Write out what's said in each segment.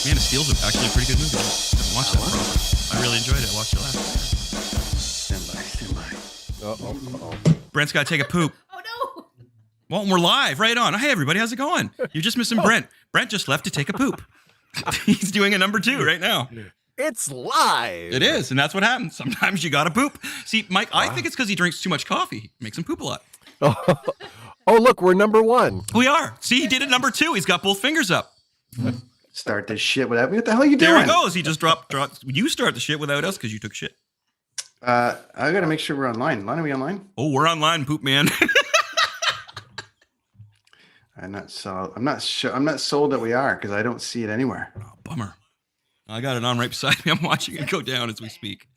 Man of Steel's actually a pretty good movie. I haven't watched that for a while. I really enjoyed it. I watched it last night. Stand by. Uh-oh. Brent's got to take a poop. Oh no! Well, we're live. Right on. Hey, everybody. How's it going? You're just missing Brent. Brent just left to take a poop. He's doing a number 2 right now. It's live. It is, and that's what happens. Sometimes you gotta poop. See, Mike, I think it's because he drinks too much coffee. Makes him poop a lot. Oh, look, we're number 1. We are. See, he did it number 2. He's got both fingers up. Start this shit without me. What the hell are you doing? There he goes. He just dropped. You start the shit without us because you took shit. I gotta make sure we're online. Lon, are we online? Oh, we're online, poop man. I'm not sure. I'm not sold that we are because I don't see it anywhere. Oh, bummer. I got it on right beside me. I'm watching it go down as we speak.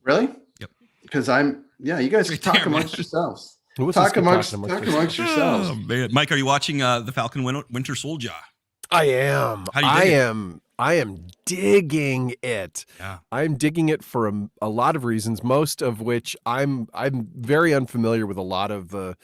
Really? Yep. Because you guys Right talk there, amongst man. yourselves. Talk Amongst yourselves. Oh, man. Mike, are you watching the Falcon Winter Soldier? I am. How do you dig it? I am digging it. Yeah. I'm digging it for a lot of reasons, most of which I'm very unfamiliar with a lot of the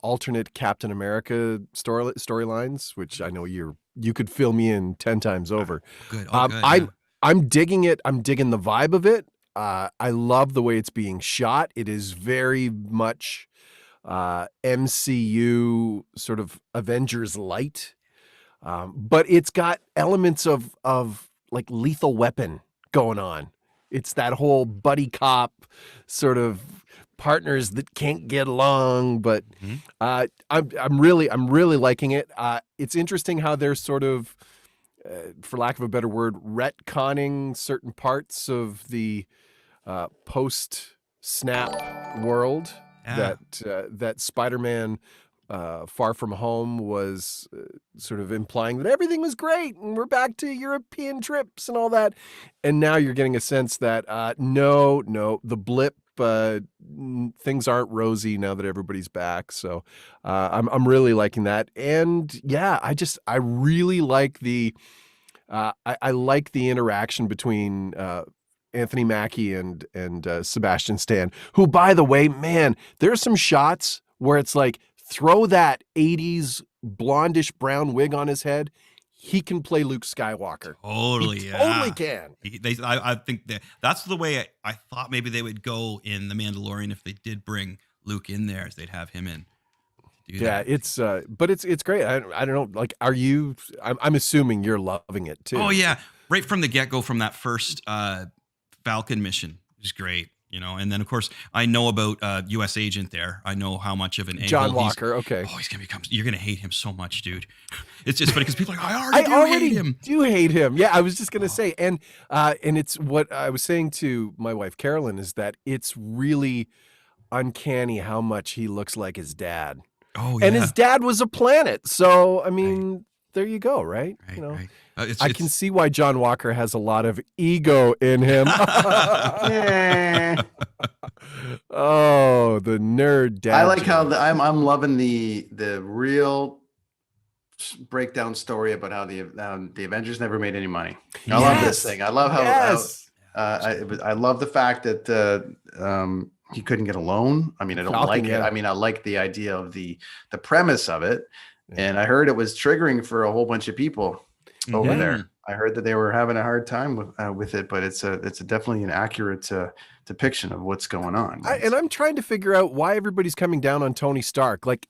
alternate Captain America storylines, which I know you could fill me in 10 times over. Good. I'm digging it. I'm digging the vibe of it. I love the way it's being shot. It is very much MCU sort of Avengers light. But it's got elements of like Lethal Weapon going on. It's that whole buddy cop sort of partners that can't get along, but I'm really liking it. It's interesting how they're sort of, for lack of a better word, retconning certain parts of the post-snap world that Spider-Man Far From Home was sort of implying that everything was great and we're back to European trips and all that. And now you're getting a sense that no, the blip, things aren't rosy now that everybody's back. So I'm really liking that. And yeah, I really like the I like the interaction between Anthony Mackie and Sebastian Stan, who, by the way, man, there's some shots where it's like, throw that 80s blondish brown wig on his head. He can play Luke Skywalker. Totally, he totally can. I think that's the way I thought maybe they would go in The Mandalorian if they did bring Luke in there, as they'd have him in. Yeah, it's but it's great. I don't know. Like, are you? I'm assuming you're loving it too. Oh yeah, right from the get-go, from that first Falcon mission, it was great. And then of course I know about U.S. Agent there. I know how much of an John Walker. Okay. Oh, you're gonna hate him so much, dude. It's just funny because people are like, I already do hate him. Yeah, I was just gonna say, and it's what I was saying to my wife Carolyn is that it's really uncanny how much he looks like his dad. Oh yeah. And his dad was a planet, so I mean, right. There you go, right? Right. I can see why John Walker has a lot of ego in him. Oh, the nerd dad. I like how I'm loving the real breakdown story about how the Avengers never made any money. I love this thing. I love how, I love the fact that he couldn't get a loan. I mean, I don't like it. I mean, I like the idea of the premise of it. And I heard it was triggering for a whole bunch of people over there. I heard that they were having a hard time with it, but it's definitely an accurate depiction of what's going on. And I'm trying to figure out why everybody's coming down on Tony Stark. Like,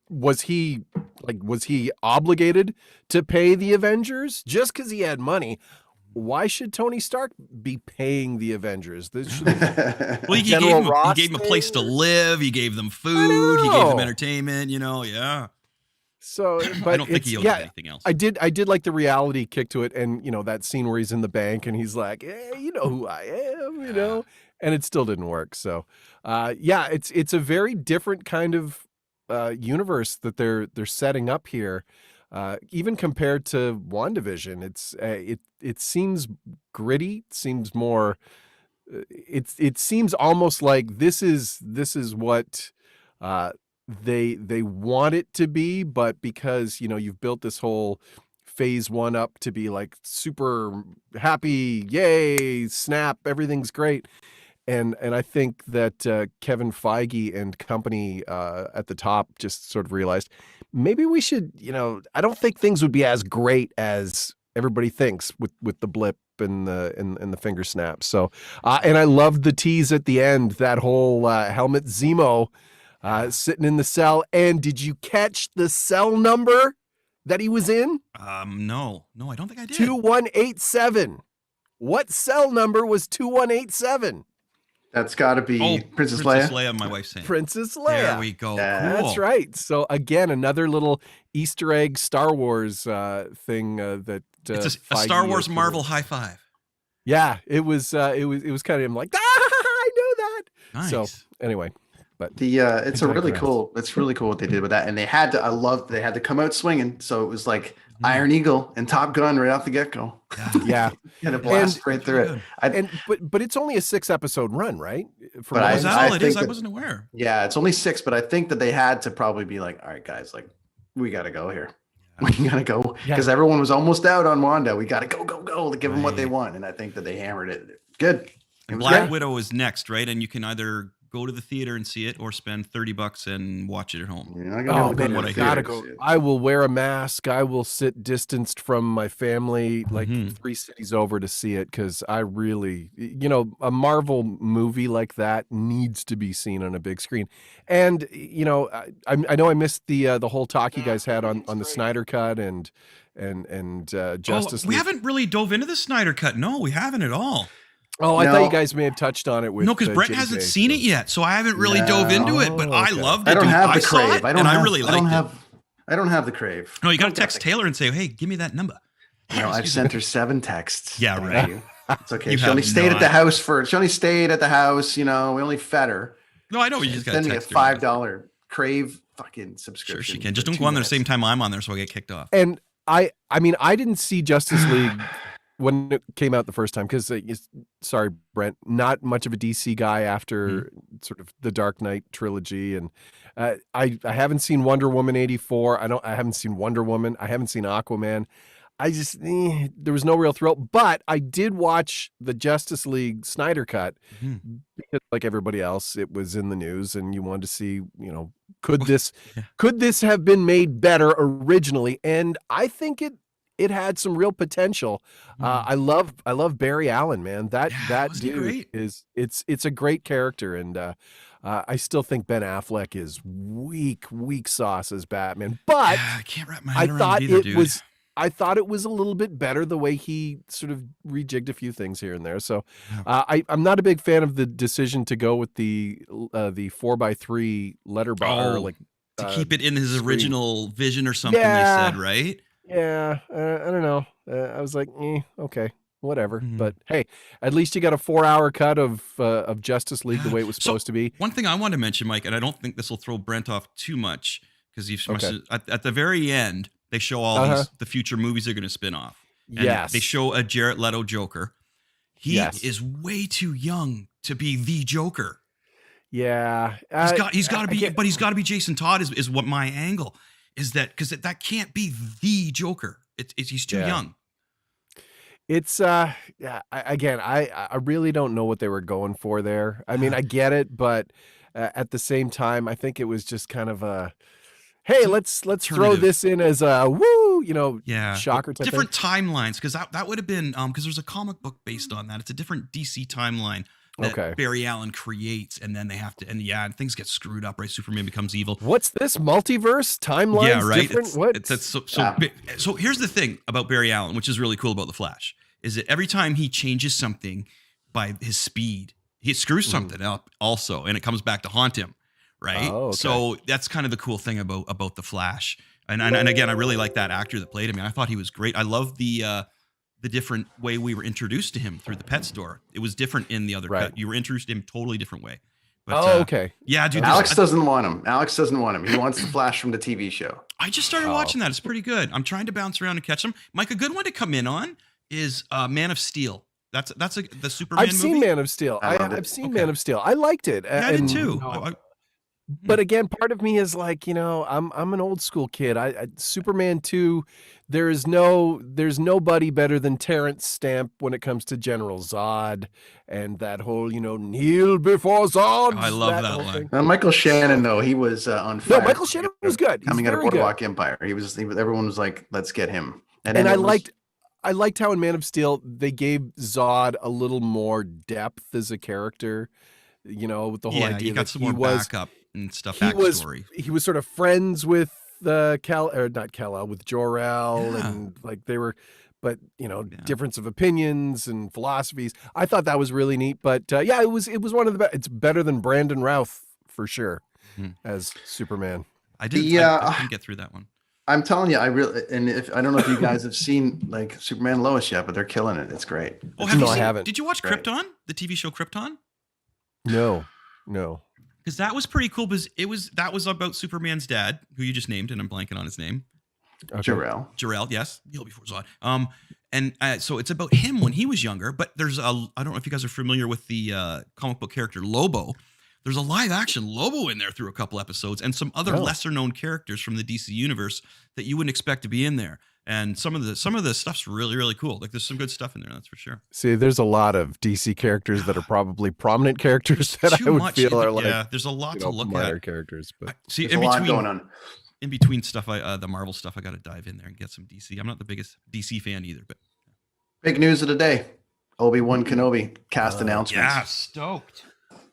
was he obligated to pay the Avengers just because he had money? Why should Tony Stark be paying the Avengers? This should well, he gave him a place to live. He gave them food. He gave them entertainment. Yeah. So, but I don't think he owes anything else. I did like the reality kick to it, and that scene where he's in the bank and he's like, "Hey, you know who I am," and it still didn't work. So, it's a very different kind of universe that they're setting up here. Even compared to WandaVision, it seems gritty. It seems more. It seems almost like this is what they want it to be, but because you've built this whole phase 1 up to be like super happy, yay, snap, everything's great. And I think that Kevin Feige and company at the top just sort of realized maybe we should, I don't think things would be as great as everybody thinks with the blip and the finger snaps. So, and I loved the tease at the end, that whole Helmut Zemo sitting in the cell. And did you catch the cell number that he was in? No, I don't think I did. 2187. What cell number was 2187? That's got to be Princess Leia. Princess Leia, my wife's saying. Princess Leia. There we go. Yeah. Cool. That's right. So again, another little Easter egg Star Wars thing that it's a Star Wars Marvel high five. Yeah, it was kind of him like, I know that. Nice. So anyway, but it's really cool what they did with that, and they had to come out swinging, so it was like Iron Eagle and Top Gun right off the get go. Yeah, and it blast right through it. But it's only a 6-episode run, right? Is that all it is? I wasn't aware. Yeah, it's only 6, but I think that they had to probably be like, all right, guys, like we got to go here. We gotta go because everyone was almost out on Wanda. We gotta go to give them what they want, and I think that they hammered it. Good. And Black Widow is next, right? And you can either go to the theater and see it, or spend $30 and watch it at home. I gotta go. I will wear a mask. I will sit distanced from my family, like 3 cities over, to see it, because I really, a Marvel movie like that needs to be seen on a big screen. And I know I missed the whole talk you guys had on the Snyder Cut and Justice League. We haven't really dove into the Snyder Cut. No, we haven't at all. Oh, I thought you guys may have touched on it with because Brett hasn't seen it yet, so I haven't really dove into it. But I loved it. I don't have the crave. I really liked it. I don't have the crave. No, you got to text Taylor and say, "Hey, give me that number." I've sent her 7 texts. Yeah, right. It's okay. She only stayed at the house She only stayed at the house. We only fed her. No, I know. You just got to send me a $5 crave fucking subscription. Sure, she can. Just don't go on there the same time I'm on there, so I get kicked off. And I didn't see Justice League when it came out the first time, because sorry, Brent, not much of a DC guy after sort of the Dark Knight trilogy, and I haven't seen Wonder Woman 84. I haven't seen Wonder Woman. I haven't seen Aquaman. I just there was no real thrill, but I did watch the Justice League Snyder Cut because, like everybody else, it was in the news, and you wanted to see, could this have been made better originally? And I think it had some real potential. I love Barry Allen, man. That dude it's a great character, and I still think Ben Affleck is weak sauce as Batman. But I can't wrap my head around it either, dude. I thought it was a little bit better the way he sort of rejigged a few things here and there. So I'm not a big fan of the decision to go with the 4x3 letter bar, to keep it in his original vision or something. They said, right? Yeah, I don't know. I was like, okay, whatever. But hey, at least you got a 4-hour cut of Justice League the way it was supposed to be. One thing I want to mention, Mike, and I don't think this will throw Brent off too much, because at the very end they show all the future movies they're going to spin off. And they show a Jared Leto Joker. He is way too young to be the Joker. Yeah, he's got to be, but he's got to be Jason Todd. Is what my angle is, that because that can't be the Joker. He's too young. It's I really don't know what they were going for there. I mean, I get it, but at the same time, I think it was just kind of a, hey, let's throw this in as a woo, shocker type different thing. Timelines, because that would have been because there's a comic book based on that. It's a different DC timeline that Barry Allen creates, and then they have to, and things get screwed up, right? Superman becomes evil. What's this multiverse timeline? Yeah, right. Different? So here's the thing about Barry Allen, which is really cool about the Flash, is that every time he changes something by his speed, he screws something up also, and it comes back to haunt him, right? Oh, okay. So that's kind of the cool thing about the Flash, and again, I really like that actor that played him. I thought he was great. I love the different way we were introduced to him through the pet store. It was different in the other cut. You were introduced to him totally different way. But, okay. Yeah, dude. Alex doesn't want him. He wants the Flash from the TV show. I just started watching that. It's pretty good. I'm trying to bounce around and catch them. Mike, a good one to come in on is Man of Steel. That's the Superman movie. I've seen Man of Steel. I've seen Man of Steel. I liked it. Yeah, I did too. But again, part of me is like, I'm an old school kid. Superman 2, there's nobody better than Terrence Stamp when it comes to General Zod and that whole, kneel before Zod. I love that line. Michael Shannon, though, he was on fire. No, Michael Shannon was good. Coming out of Boardwalk Empire. Everyone was like, let's get him. And I liked how in Man of Steel they gave Zod a little more depth as a character, with the whole idea you got that some more backup and stuff. He was sort of friends with with Jor-El, and like they were, but difference of opinions and philosophies. I thought that was really neat. But it was one of the best. It's better than Brandon Routh for sure as Superman. I didn't get through that one. I'm telling you, I don't know if you guys have seen like Superman and Lois yet, but they're killing it. It's great. Oh, I haven't. Did you watch Krypton, the TV show Krypton? No. Because that was pretty cool. Because that was about Superman's dad, who you just named, and I'm blanking on his name. Okay. Jor-El, yes, Heal Before Zod. So it's about him when he was younger. But I don't know if you guys are familiar with the comic book character Lobo. There's a live action Lobo in there through a couple episodes, and some other lesser known characters from the DC universe that you wouldn't expect to be in there. And some of the stuff's really, really cool. Like there's some good stuff in there, that's for sure. See, there's a lot of DC characters that are probably prominent characters that I would feel are like, there's a lot to look minor at. Characters, but see, there's a lot going on. In between stuff, the Marvel stuff, I got to dive in there and get some DC. I'm not the biggest DC fan either, but big news of the day: Obi-Wan Kenobi cast announcements. Yeah, stoked.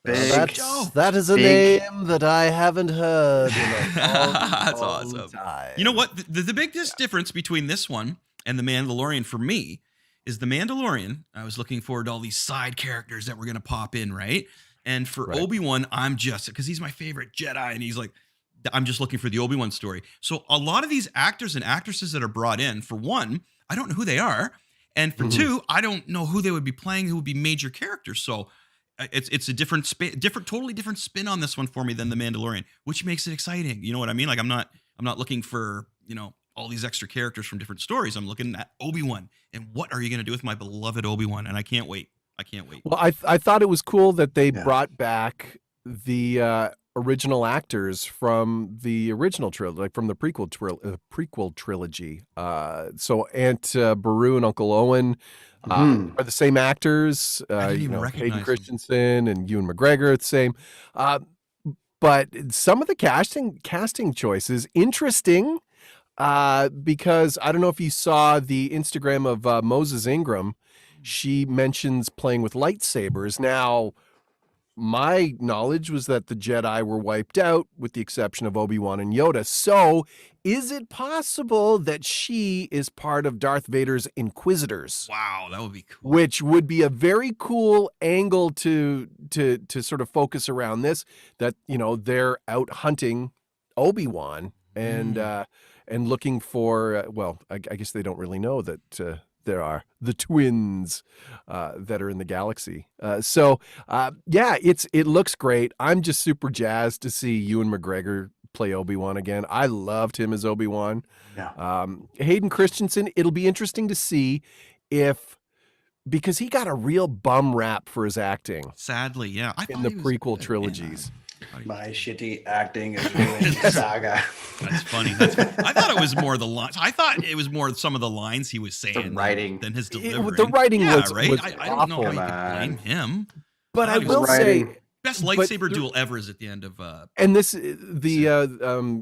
That is a name that I haven't heard in That's awesome. Time. You know what? The biggest difference between this one and The Mandalorian for me is The Mandalorian. I was looking forward to all these side characters that were going to pop in, right? And for Obi-Wan, I'm just, because he's my favorite Jedi, and he's like, I'm just looking for the Obi-Wan story. So a lot of these actors and actresses that are brought in, for one, I don't know who they are. And for two, I don't know who they would be playing, who would be major characters. So it's a totally different spin on this one for me than The Mandalorian, which makes it exciting. You know what I mean? Like I'm not looking for, all these extra characters from different stories. I'm looking at Obi-Wan, and what are you going to do with my beloved Obi-Wan? And I can't wait. Well, I thought it was cool that they brought back the original actors from the original trilogy, like from the prequel trilogy. So Aunt Beru and Uncle Owen are the same actors. Hayden Christensen and Ewan McGregor are the same. But some of the casting choices interesting. Because I don't know if you saw the Instagram of Moses Ingram. She mentions playing with lightsabers. Now, my knowledge was that the Jedi were wiped out with the exception of Obi-Wan and Yoda. So is it possible that she is part of Darth Vader's Inquisitors? Wow, that would be cool. Which would be a very cool angle to sort of focus around this, that, they're out hunting Obi-Wan and looking for, I guess they don't really know that there are the twins that are in the galaxy. It looks great. I'm just super jazzed to see Ewan McGregor play Obi-Wan again. I loved him as Obi-Wan. Yeah. Hayden Christensen, it'll be interesting to see because he got a real bum rap for his acting. Sadly, yeah. In the prequel trilogies. My shitty acting is ruining the saga. That's funny. I thought it was more the lines. I thought it was more some of the lines he was saying the writing than his delivery. The writing was right. Was I don't know how you could blame him. But I will say, best lightsaber duel ever is at the end of. And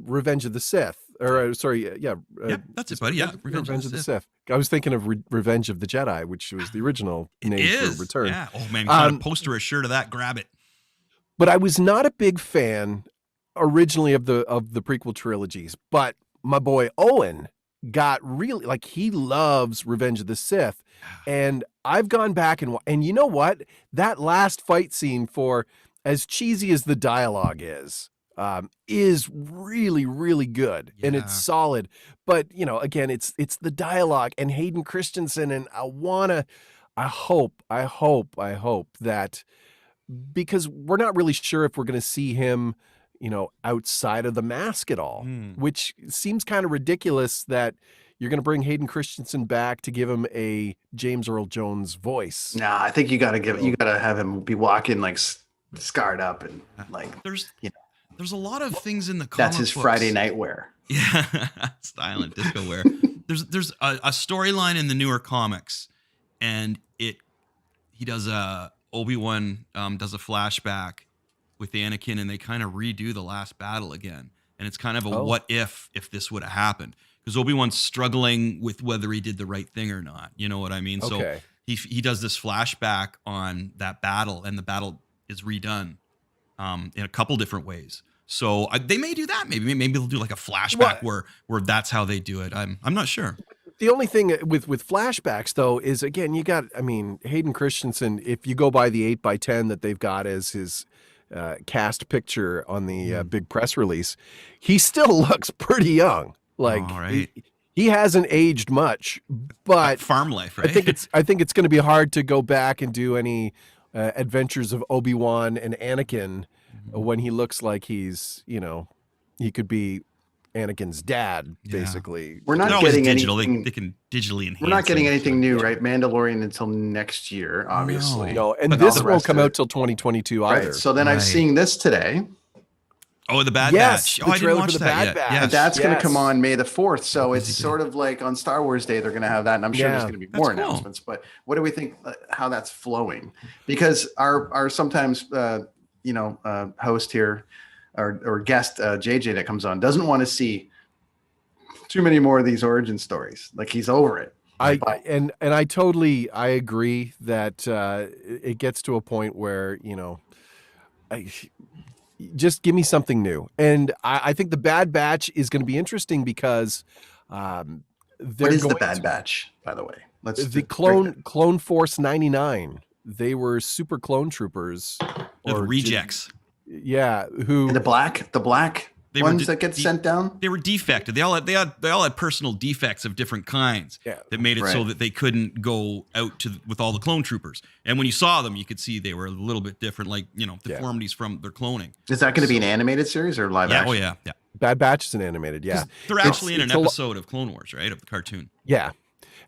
Revenge of the Sith. That's it, buddy. Yeah, Revenge of the Sith. I was thinking of Revenge of the Jedi, which was the original name for Return. Yeah. Oh man, you got a poster, a shirt of that. Grab it. But I was not a big fan originally of the prequel trilogies. But my boy Owen got really, like, he loves Revenge of the Sith, and I've gone back and you know what? That last fight scene, for as cheesy as the dialogue is really, really good, and it's solid. But again, it's the dialogue and Hayden Christensen, and I hope that. Because we're not really sure if we're going to see him, outside of the mask at all, which seems kind of ridiculous that you're going to bring Hayden Christensen back to give him a James Earl Jones voice. Nah, I think you got to have him be walking like scarred up and like, there's a lot of things in the comic That's his books. Friday night wear. Yeah, style and disco wear. There's a storyline in the newer comics, and he does Obi-Wan does a flashback with Anakin, and they kind of redo the last battle again, and it's kind of a what if this would have happened, because Obi-Wan's struggling with whether he did the right thing or not. You know what I mean? Okay. So he does this flashback on that battle, and the battle is redone in a couple different ways. So they may do that. Maybe they'll do like a flashback where that's how they do it. I'm not sure. The only thing with flashbacks though is, again, Hayden Christensen, if you go by the 8x10 that they've got as his cast picture on the big press release, he still looks pretty young. Like he hasn't aged much, but farm life, right? I think it's going to be hard to go back and do any adventures of Obi-Wan and Anakin when he looks like he's, he could be Anakin's dad, basically. We're not getting digital. anything. They can digitally enhance. We're not getting anything new, right? Mandalorian until next year, obviously. No, and this won't come out till 2022 either. Right. So then I'm seeing this today. Oh, the Bad Batch. Oh, I didn't watch that yet. Yes. That's going to come on May the 4th. So it's sort of like on Star Wars Day, they're going to have that. And I'm sure there's going to be more announcements. But what do we think, how that's flowing? Because our sometimes, host here or guest, JJ, that comes on, doesn't want to see too many more of these origin stories. Like, he's over it. I agree that it gets to a point where, just give me something new. And I think the Bad Batch is going to be interesting because what is the Bad Batch, by the way? The Clone Force 99. They were super clone troopers or rejects. Who the black ones that get sent down. They were defected. They all had personal defects of different kinds that made it so that they couldn't go out with all the clone troopers. And when you saw them, you could see they were a little bit different, like deformities from their cloning. Is that going to be an animated series or live action? Oh yeah. Bad Batch is an animated. Yeah, they're actually in an episode of Clone Wars, right, of the cartoon. Yeah.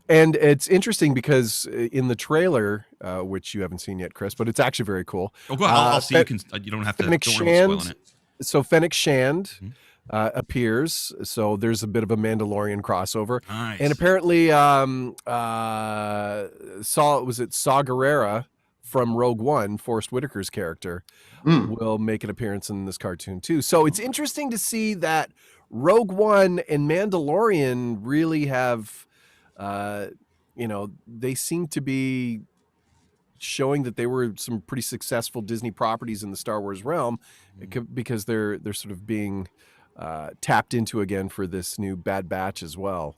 And it's interesting because in the trailer, which you haven't seen yet, Chris, but it's actually very cool. Oh, go ahead. I'll see. You don't have to. Fennec Shand. So Fennec Shand appears. So there's a bit of a Mandalorian crossover. Nice. And apparently, Saw Gerrera from Rogue One, Forrest Whitaker's character, will make an appearance in this cartoon too. So it's interesting to see that Rogue One and Mandalorian really have. They seem to be showing that they were some pretty successful Disney properties in the Star Wars realm because they're sort of being tapped into again for this new Bad Batch as well.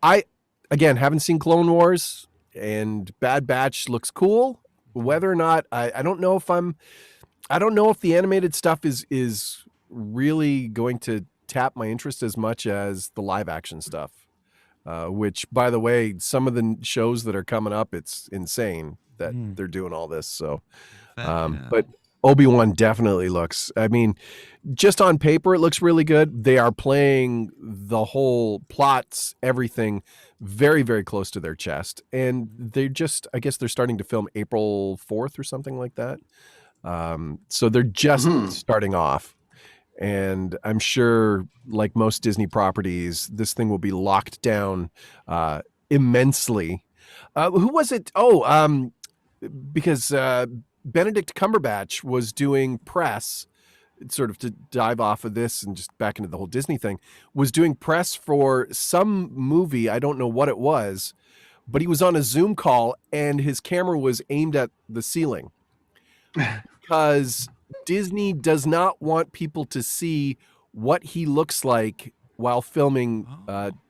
I haven't seen Clone Wars, and Bad Batch looks cool. Whether or not I don't know if the animated stuff is really going to tap my interest as much as the live action stuff. Which, by the way, some of the shows that are coming up, it's insane that they're doing all this. So, but Obi-Wan definitely looks, just on paper, it looks really good. They are playing the whole plots, everything very, very close to their chest. And they're I guess they're starting to film April 4th or something like that. So they're just starting off. And I'm sure, like most Disney properties, this thing will be locked down immensely. Who was it? Because Benedict Cumberbatch was doing press, sort of to dive off of this and just back into the whole Disney thing, was doing press for some movie. I don't know what it was, but he was on a Zoom call and his camera was aimed at the ceiling because Disney does not want people to see what he looks like while filming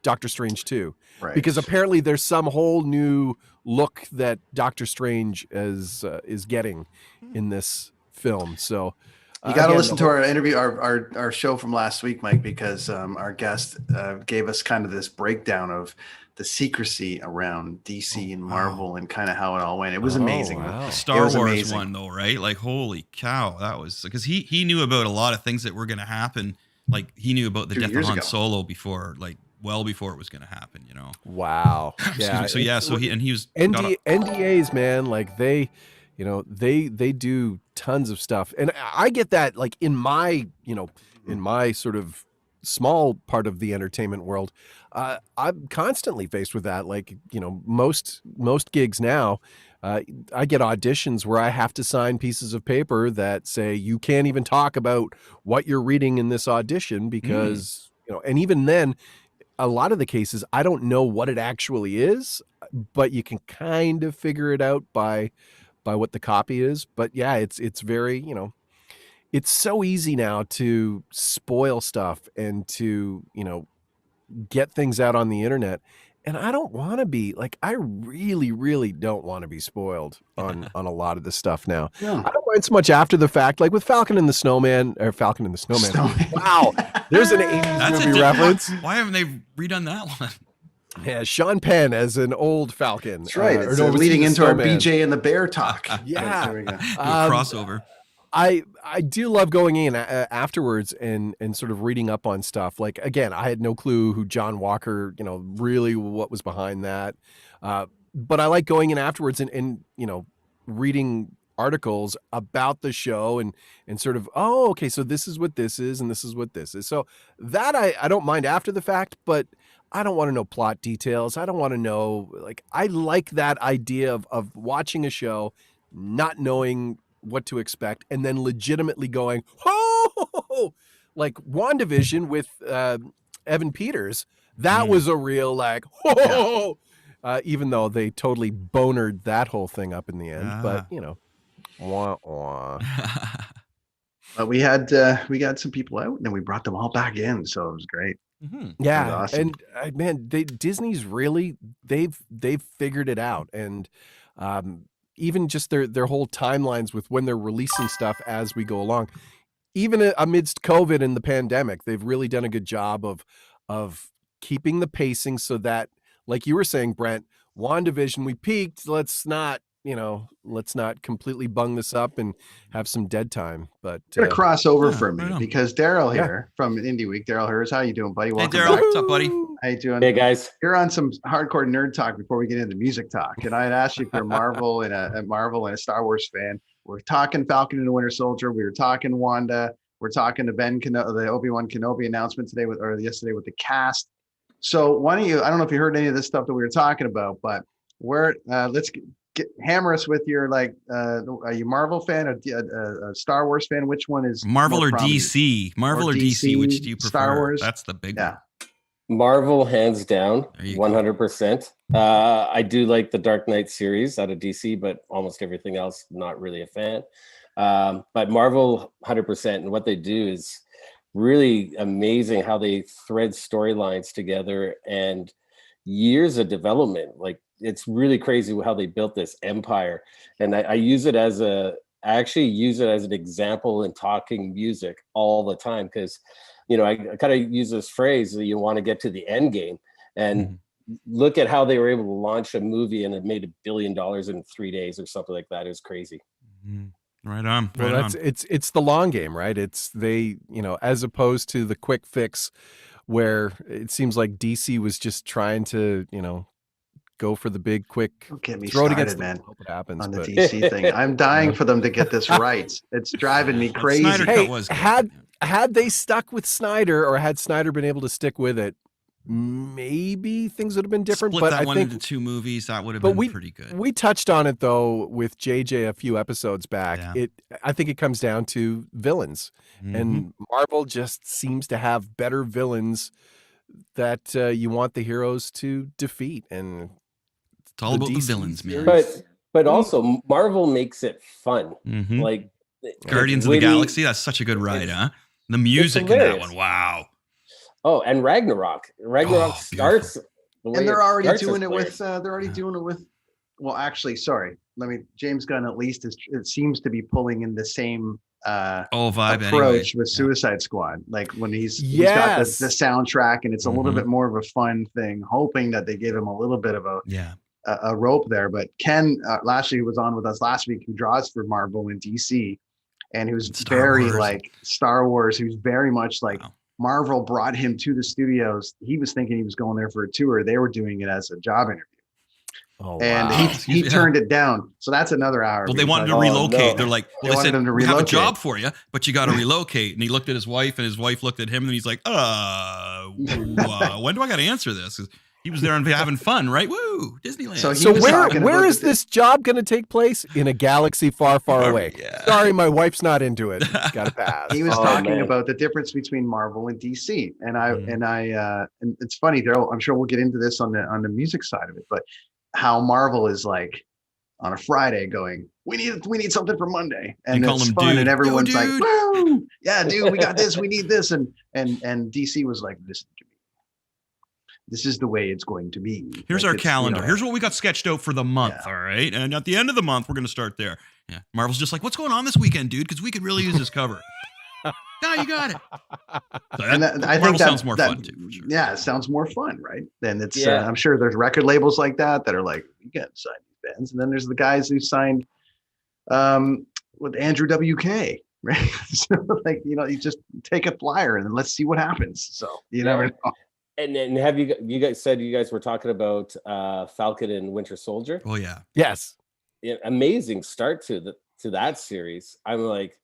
Doctor Strange 2. Right. Because apparently there's some whole new look that Doctor Strange is getting in this film. So you got to listen to our interview, our show from last week, Mike, because our guest gave us kind of this breakdown of the secrecy around DC and Marvel and kind of how it all went. It was amazing. Wow. The Star Wars one, though, right? Like, holy cow, that was because he knew about a lot of things that were going to happen. Like, he knew about the death of Han Solo before, well before it was going to happen. Wow. Yeah. So he was NDAs, man. Like they do tons of stuff. And I get that, like, in my sort of small part of the entertainment world, I'm constantly faced with that. Like, most gigs now, I get auditions where I have to sign pieces of paper that say you can't even talk about what you're reading in this audition because, and even then, a lot of the cases, I don't know what it actually is, but you can kind of figure it out by what the copy is. But yeah, it's very, it's so easy now to spoil stuff and to, get things out on the internet. And I don't want to be like, I really, really don't want to be spoiled on a lot of this stuff now. Yeah. I don't mind so much after the fact, like with Falcon and the Snowman. Wow. There's an 80s movie reference. Why haven't they redone that one? Yeah, Sean Penn as an old Falcon. That's right. It's leading into our BJ and the Bear talk. Yeah. There we go. Crossover. I do love going in afterwards and sort of reading up on stuff. Like, again, I had no clue who John Walker, really what was behind that. But I like going in afterwards and reading articles about the show and sort of, oh, okay, so this is what this is and this is what this is. So that I don't mind after the fact, but I don't want to know plot details. I don't want to know, like, I like that idea of watching a show, not knowing what to expect, and then legitimately going, oh, like WandaVision with Evan Peters. That was a real, like, even though they totally bonered that whole thing up in the end. But, wah, wah. But we got some people out, and then we brought them all back in, so it was great. Mm-hmm. Yeah, it was awesome. And man, Disney's really they've figured it out, and even just their whole timelines with when they're releasing stuff as we go along, even amidst COVID and the pandemic, they've really done a good job of keeping the pacing so that, like you were saying, Brent, WandaVision, we peaked. Let's not completely bung this up and have some dead time. But I'm gonna cross over for a minute because Daryl here from Indie Week. Daryl Hers, how you doing, buddy? Welcome. Hey, Daryl, what's up, buddy? How you doing? Hey, guys. You're on some hardcore nerd talk before we get into music talk, and I had asked you if you're a Marvel and a Star Wars fan. We're talking Falcon and the Winter Soldier. We were talking Wanda. We're talking to the Obi-Wan Kenobi announcement yesterday with the cast. So why don't you? I don't know if you heard any of this stuff that we were talking about, but let's hammer us with your, like, are you Marvel fan or a Star Wars fan? Which one is Marvel or DC? Marvel or DC? Which do you prefer? Star Wars. That's the big one. Marvel, hands down, 100%. I do like the Dark Knight series out of DC, but almost everything else, not really a fan. But Marvel, 100%. And what they do is really amazing how they thread storylines together and years of development. Like, it's really crazy how they built this empire. And I use it as an example in talking music all the time, because I kind of use this phrase that you want to get to the end game, and look at how they were able to launch a movie and it made $1 billion in 3 days or something like that. It was crazy. Right on. Well, it's the long game, right? It's as opposed to the quick fix where it seems like DC was just trying to, go for the big quick. Don't get me throw started, it against man. Hope it happens, on the DC thing. I'm dying for them to get this right. It's driving me crazy. Snyder Cut was good. Had they stuck with Snyder, or had Snyder been able to stick with it, maybe things would have been different. Split but that I one think into 2 movies. That would have been pretty good. We touched on it though with JJ a few episodes back. Yeah. I think it comes down to villains, and Marvel just seems to have better villains that you want the heroes to defeat. And it's all about the villains, man. But also Marvel makes it fun. Like Guardians of the Galaxy. That's such a good ride, huh? The music in that one, wow. Oh, and Ragnarok starts, and they're already doing it with. Well, actually, sorry. James Gunn at least it seems to be pulling in the same vibe approach with Suicide Squad. Like when he's got the soundtrack, and it's a little bit more of a fun thing. Hoping that they give him a little bit of a rope there. But Ken Lashley, who was on with us last week, who draws for Marvel and DC, and who's like Star Wars, who's very much like. Wow. Marvel brought him to the studios. He was thinking he was going there for a tour. They were doing it as a job interview. And he turned it down. So that's another hour. Well, they wanted to relocate. No. They're like, well, they said, we have a job for you, but you got to relocate. And he looked at his wife, and his wife looked at him, and he's like, when do I got to answer this? 'Cause he was there and having fun, right? Woo, Disneyland. So where is this job going to take place? In a galaxy far, far away. Yeah. Sorry, my wife's not into it. Got to pass. He was talking about the difference between Marvel and DC, and and it's funny. I'm sure we'll get into this on the music side of it, but how Marvel is like on a Friday going, we need something for Monday, and it's fun, and everyone's like, woo, yeah, dude, we got this, we need this, and DC was like, this is the way it's going to be. Here's our calendar. Here's what we got sketched out for the month. Yeah. All right. And at the end of the month, we're going to start there. Yeah. Marvel's just like, what's going on this weekend, dude? Because we could really use this cover. No, you got it. So I think that sounds more fun too. For sure. Yeah, it sounds more fun, right? And it's I'm sure there's record labels like that are like, you can't sign these bands. And then there's the guys who signed with Andrew WK, right? So like, you just take a flyer and then let's see what happens. So you never know. And then have you guys said you guys were talking about Falcon and Winter Soldier? Oh yeah. Yes. Yeah, amazing start to that series. I'm like,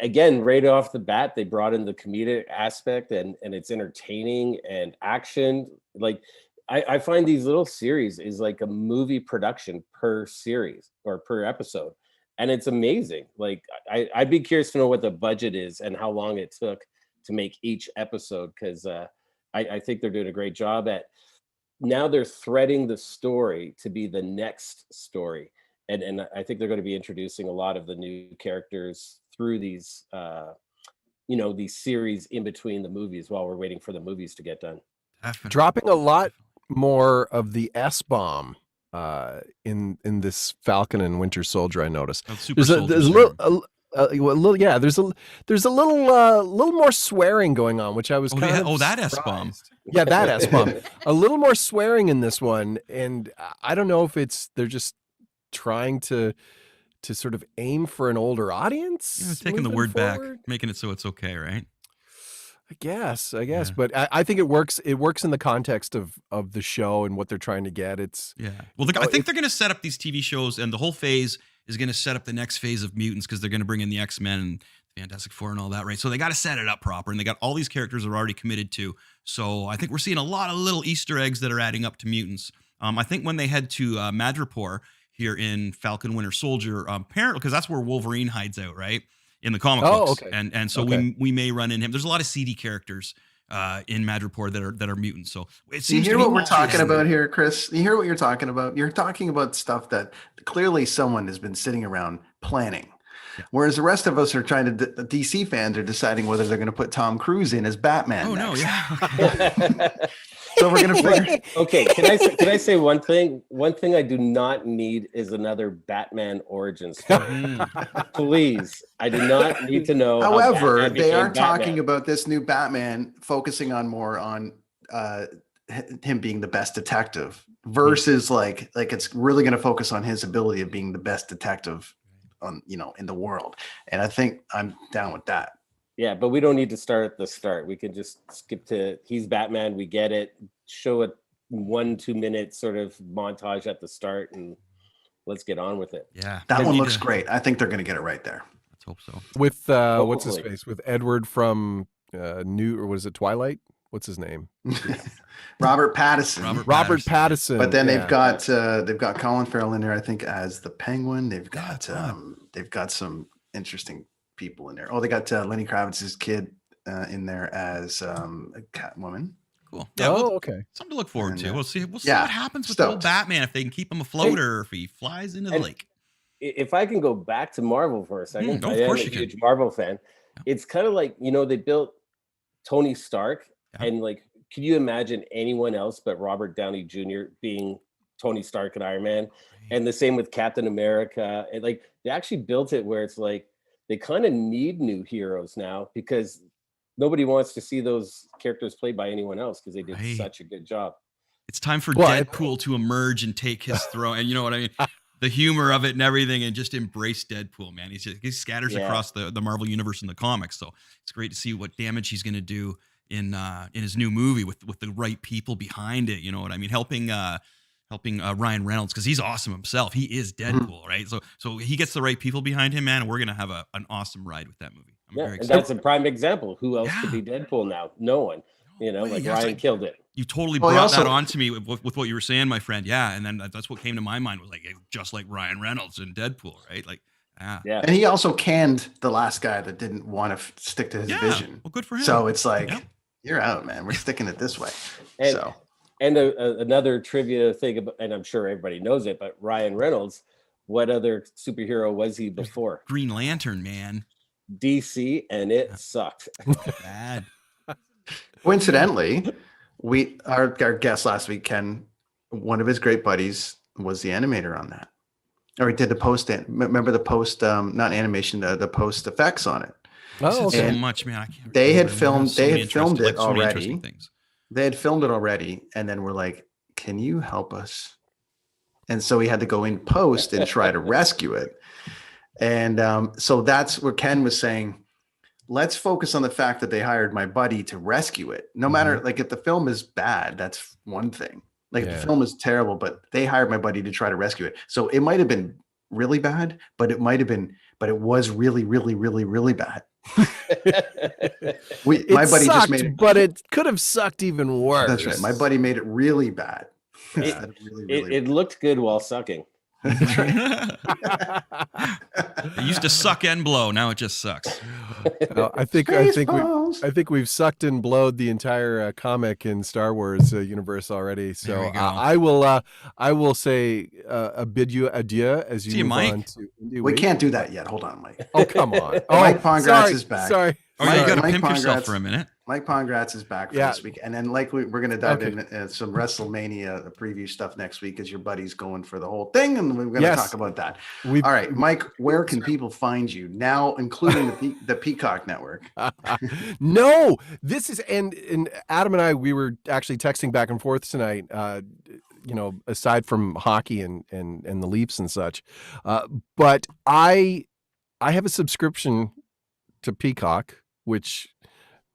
again, right off the bat, they brought in the comedic aspect and it's entertaining and action. Like I find these little series is like a movie production per series or per episode. And it's amazing. Like I'd be curious to know what the budget is and how long it took to make each episode, because I think they're doing a great job at now. They're threading the story to be the next story. And I think they're going to be introducing a lot of the new characters through these, these series in between the movies while we're waiting for the movies to get done. Definitely. Dropping a lot more of the S-bomb in this Falcon and Winter Soldier, I noticed. There's a little more swearing going on, which I was kind of that S-bomb. Yeah, that S-bomb. A little more swearing in this one, and I don't know if they're just trying to sort of aim for an older audience. Taking the word back, making it so it's okay, right? I guess, but I think it works. It works in the context of the show and what they're trying to get. Well, I think they're going to set up these TV shows, and the whole phase is going to set up the next phase of mutants, because they're going to bring in the X-Men and Fantastic Four and all that, right? So they got to set it up proper, and they got all these characters are already committed to. So I think we're seeing a lot of little Easter eggs that are adding up to mutants. I think when they head to Madripoor here in Falcon Winter Soldier, apparently, because that's where Wolverine hides out, right? In the comic books. Okay. And so we may run in him. There's a lot of seedy characters in Madripoor that are mutants. So it seems you hear what we're talking about here, Chris? You hear what you're talking about? You're talking about stuff that clearly someone has been sitting around planning. Yeah. Whereas the rest of us are trying to, the DC fans are deciding whether they're going to put Tom Cruise in as Batman. Oh, next. No, yeah. So we're going to figure. Okay, can I say one thing? One thing I do not need is another Batman origin story. Please, I do not need to know. However, they are talking about this new Batman focusing more on him being the best detective versus like it's really going to focus on his ability of being the best detective in the world. And I think I'm down with that. Yeah, but we don't need to start at the start. We can just skip to he's Batman. We get it. Show a 1-2 minute sort of montage at the start, and let's get on with it. Yeah, that one looks great. I think they're going to get it right there. Let's hope so. With what's his face? With Edward from Twilight? What's his name? Robert Pattinson. Robert Pattinson. But then they've got Colin Farrell in there, I think, as the Penguin. They've got some interesting people in there. Oh, they got Lenny Kravitz's kid in there as a Catwoman. Cool. Yeah, okay. Something to look forward to. We'll see what happens with the old Batman, if they can keep him afloat or if he flies into the lake. If I can go back to Marvel for a second, of course I'm a huge Marvel fan. Yeah. It's kind of like, they built Tony Stark, and like, could you imagine anyone else but Robert Downey Jr. being Tony Stark and Iron Man? Right. And the same with Captain America. And like, they actually built it where it's like, they kind of need new heroes now because nobody wants to see those characters played by anyone else because they did such a good job. It's time for Deadpool to emerge and take his throne. And you know what I mean? The humor of it and everything, and just embrace Deadpool, man. He scatters across the Marvel universe and the comics. So it's great to see what damage he's going to do in his new movie with the right people behind it. You know what I mean? Helping helping Ryan Reynolds because he's awesome himself. He is Deadpool, right? So he gets the right people behind him, man, and we're gonna have an awesome ride with that movie. I'm very excited. And that's a prime example. Who else could be Deadpool now? No one. Ryan killed it. You totally brought that on to me with what you were saying, my friend. Yeah, and then that's what came to my mind was like just like Ryan Reynolds in Deadpool, right? Like, yeah. And he also canned the last guy that didn't want to stick to his vision. Well, good for him. So it's like, you're out, man. We're sticking it this way. And another trivia thing, and I'm sure everybody knows it, but Ryan Reynolds, what other superhero was he before? Green Lantern, man. DC, and it sucked. Bad. Coincidentally, our guest last week, Ken, one of his great buddies was the animator on that. Or he did the post. Remember the post, not animation, the post effects on it. Oh, okay. So much, man. I can't. They had filmed it already. They had filmed it already, and then we're like, "Can you help us?" And so we had to go in post and try to rescue it. And so that's where Ken was saying, let's focus on the fact that they hired my buddy to rescue it. No matter, like, if the film is bad, that's one thing. Like, if the film is terrible, but they hired my buddy to try to rescue it. So it might have been really bad, but it was really, really, really, really bad. My buddy sucked, just made it, but it could have sucked even worse. That's right. My buddy made it really bad. It looked good while sucking. It used to suck and blow. Now it just sucks. I think we've sucked and blowed the entire comic in Star Wars universe already. So I will say bid you adieu as you move on to Indie We Week. can't do that yet. Hold on, Mike. Oh, come on. Mike Pongratz is back. Sorry. You got to pimp yourself for a minute. Mike Pongratz is back for this week. And then we're going to dive in some WrestleMania preview stuff next week as your buddy's going for the whole thing. And we're going to talk about that. All right, Mike, where can people find you now, including the Peacock Network? No, this is, and Adam and I, we were actually texting back and forth tonight, aside from hockey and the Leafs and such. But I have a subscription to Peacock, which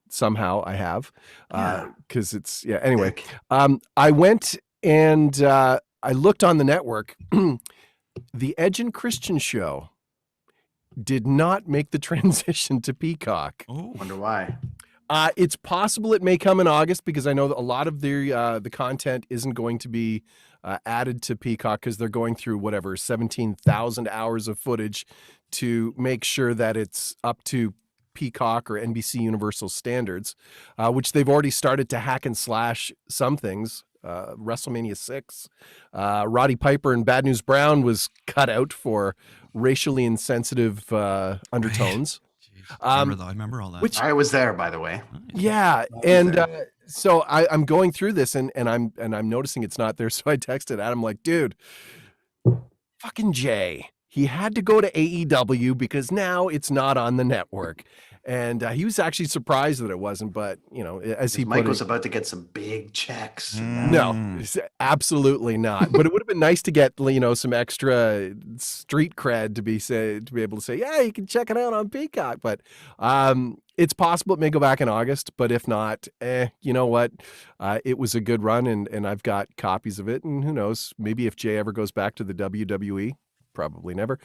somehow I have, because it's anyway. I went and I looked on the network. The Edge and Christian show did not make the transition to Peacock. Oh, wonder why. It's possible it may come in August, because I know that a lot of the content isn't going to be added to Peacock because they're going through 17,000 hours of footage to make sure that it's up to Peacock or NBC Universal standards, which they've already started to hack and slash some things. WrestleMania 6, Roddy Piper and Bad News Brown was cut out for racially insensitive undertones. I remember all that. Which I was there, by the way. Yeah, and so I'm going through this, and I'm noticing it's not there. So I texted Adam, like, dude, fucking Jay. He had to go to AEW because now it's not on the network. And he was actually surprised that it wasn't, but as he Mike was about to get some big checks. No, absolutely not. But it would have been nice to get some extra street cred to be able to say, yeah, you can check it out on Peacock. But it's possible it may go back in August. But if not, you know what? It was a good run, and I've got copies of it. And who knows? Maybe if Jay ever goes back to the WWE. Probably never.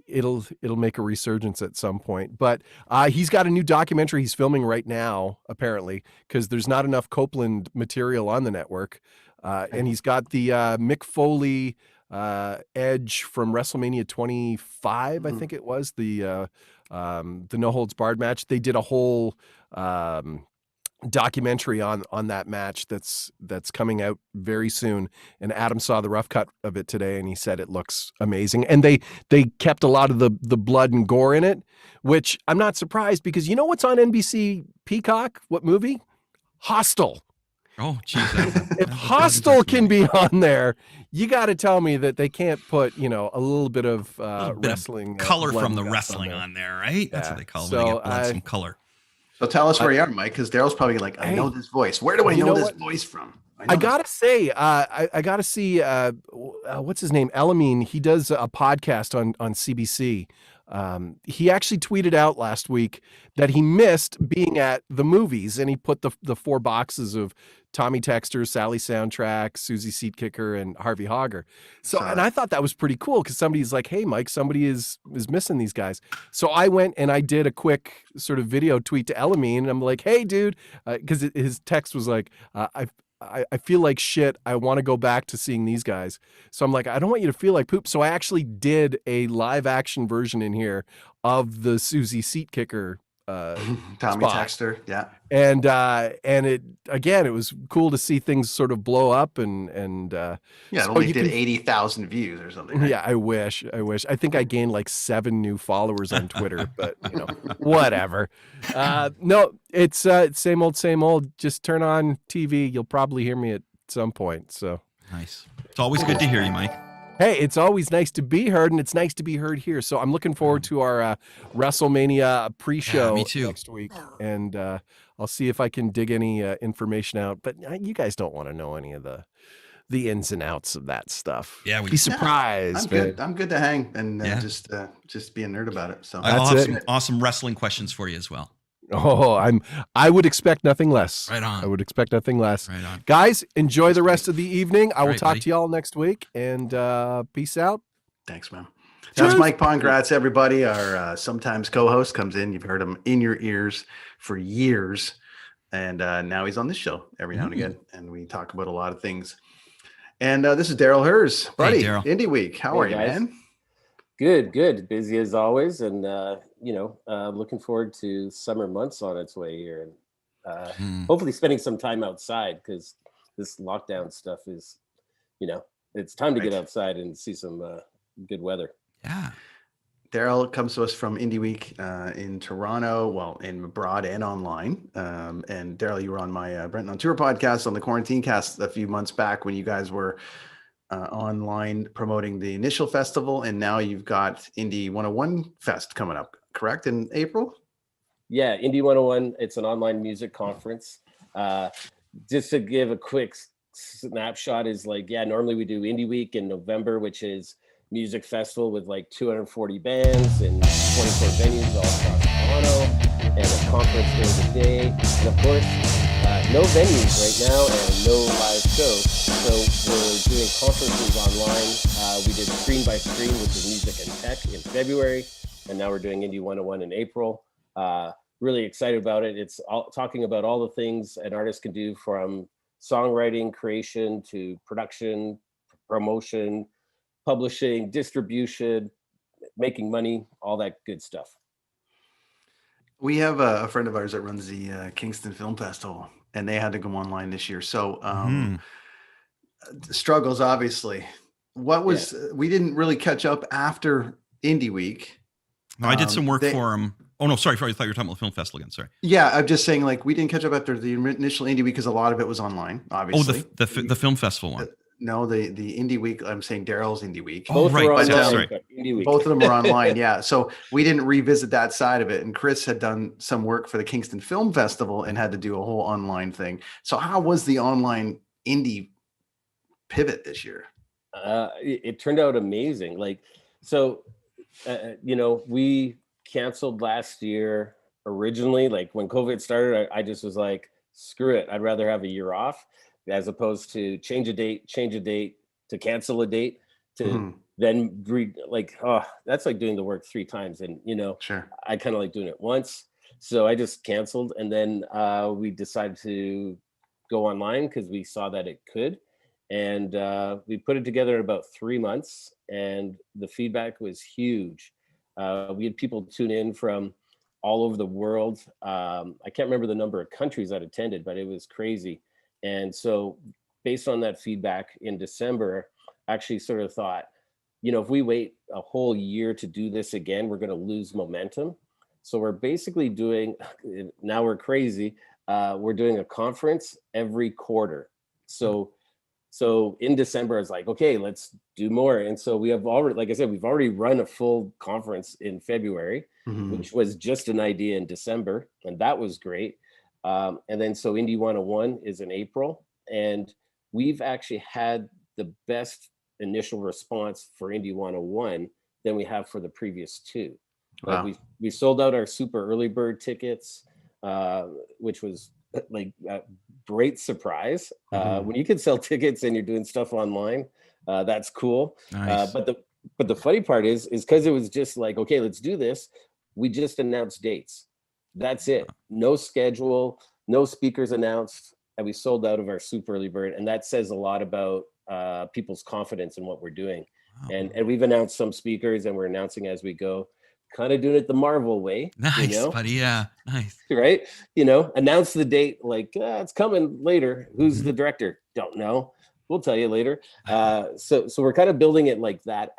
It'll make a resurgence at some point. But he's got a new documentary he's filming right now, apparently, because there's not enough Copeland material on the network. And he's got the Mick Foley Edge from WrestleMania 25, I think it was, the No Holds Barred match. They did a whole documentary on that match that's coming out very soon, and Adam saw the rough cut of it today, and he said it looks amazing. And they kept a lot of the blood and gore in it, which I'm not surprised, because you know what's on NBC Peacock? What movie? Hostel. Oh, geez. If Hostel can be on there, you got to tell me that they can't put a little bit of wrestling color from the wrestling on there, right? That's what they call it. They get blood, some color. So tell us where you are, Mike, because Daryl's probably like, I know this voice. Where do I know this voice from? I gotta say, I gotta see what's his name, Elamine. He does a podcast on CBC He actually tweeted out last week that he missed being at the movies, and he put the 4 boxes of Tommy Texter, Sally Soundtrack, Susie Seatkicker, and Harvey Hogger. So, and I thought that was pretty cool because somebody's like, "Hey, Mike, somebody is missing these guys." So I went and I did a quick sort of video tweet to Elamine, and I'm like, "Hey, dude," because his text was like, I feel like shit. I want to go back to seeing these guys." So I'm like, I don't want you to feel like poop. So I actually did a live action version in here of the Susie Seatkicker Tommy spot. Texter, yeah. And it again, it was cool to see things sort of blow up and yeah, it so only did 80,000 views or something. Right? Yeah, I wish. I think I gained like 7 new followers on Twitter, but whatever. No, it's same old. Just turn on TV. You'll probably hear me at some point. So nice. It's always good to hear you, Mike. Hey, it's always nice to be heard, and it's nice to be heard here. So I'm looking forward to our WrestleMania pre-show next week, and I'll see if I can dig any information out. But you guys don't want to know any of the ins and outs of that stuff. Yeah, be surprised. I'm good to hang and just be a nerd about it. So I'll have some awesome wrestling questions for you as well. Oh, I would expect nothing less. Right on. I would expect nothing less. Right on. Guys, enjoy the rest of the evening. I will talk to y'all next week, and peace out. Thanks, man. That's Mike Pongratz, everybody. Our sometimes co-host comes in. You've heard him in your ears for years, and now he's on this show every now and again, and we talk about a lot of things. And this is Daryl Hers, buddy. Hey, Indie Week. How are you, man? Good. Busy as always, and looking forward to summer months on its way here, and hopefully spending some time outside because this lockdown stuff is, it's time to get outside and see some good weather. Yeah. Daryl comes to us from Indie Week in Toronto, well, in abroad and online. And Daryl, you were on my Brent on Tour podcast on the Quarantine Cast a few months back when you guys were online promoting the initial festival, and now you've got Indie 101 Fest coming up, correct, in April? Yeah, Indie 101. It's an online music conference. Just to give a quick snapshot is normally we do Indie Week in November, which is music festival with 240 bands and 24 venues all across Toronto, and a conference during the day. And of course, no venues right now and no live shows. So we're doing conferences online. We did Screen by Screen, which is music and tech, in February, and now we're doing Indie 101 in April. Really excited about it. It's talking about all the things an artist can do, from songwriting, creation to production, promotion, publishing, distribution, making money, all that good stuff. We have a friend of ours that runs the Kingston Film Festival, and they had to go online this year. So struggles, obviously. What was we didn't really catch up after Indie Week. No, I did some work for him. Oh no, sorry, I thought you were talking about the film festival again. Sorry. Yeah, I'm just saying, we didn't catch up after the initial Indie Week because a lot of it was online, obviously. Oh, the film festival one. No, the Indie Week. I'm saying Daryl's Indie Week. Both were online. Sorry. Both of them were online. Yeah. So we didn't revisit that side of it. And Chris had done some work for the Kingston Film Festival and had to do a whole online thing. So how was the online indie pivot this year? It turned out amazing. We canceled last year originally. When COVID started, I just was like, screw it. I'd rather have a year off, as opposed to change a date, to cancel a date, to then that's like doing the work 3 times. And, sure, I kind of like doing it once. So I just canceled. And then we decided to go online because we saw that it could. And we put it together in about 3 months, and the feedback was huge. We had people tune in from all over the world. I can't remember the number of countries that attended, but it was crazy. And so based on that feedback in December, I actually sort of thought, if we wait a whole year to do this again, we're going to lose momentum. So we're basically doing, now we're crazy, we're doing a conference every quarter. So in December, I was like, okay, let's do more. And so we have already, like I said, we've already run a full conference in February, which was just an idea in December. And that was great. And then so Indie 101 is in April, and we've actually had the best initial response for Indie 101 than we have for the previous 2. But we sold out our super early bird tickets, which was like a great surprise. When you can sell tickets and you're doing stuff online, that's cool. Nice. But the funny part is because it was just like, okay, let's do this. We just announced dates. That's it. No schedule, no speakers announced, and we sold out of our super early bird. And that says a lot about people's confidence in what we're doing. Wow. And we've announced some speakers, and we're announcing as we go. Kind of doing it the Marvel way. Nice, buddy. Yeah, nice. Right? Announce the date like it's coming later. Who's the director? Don't know. We'll tell you later. So we're kind of building it like that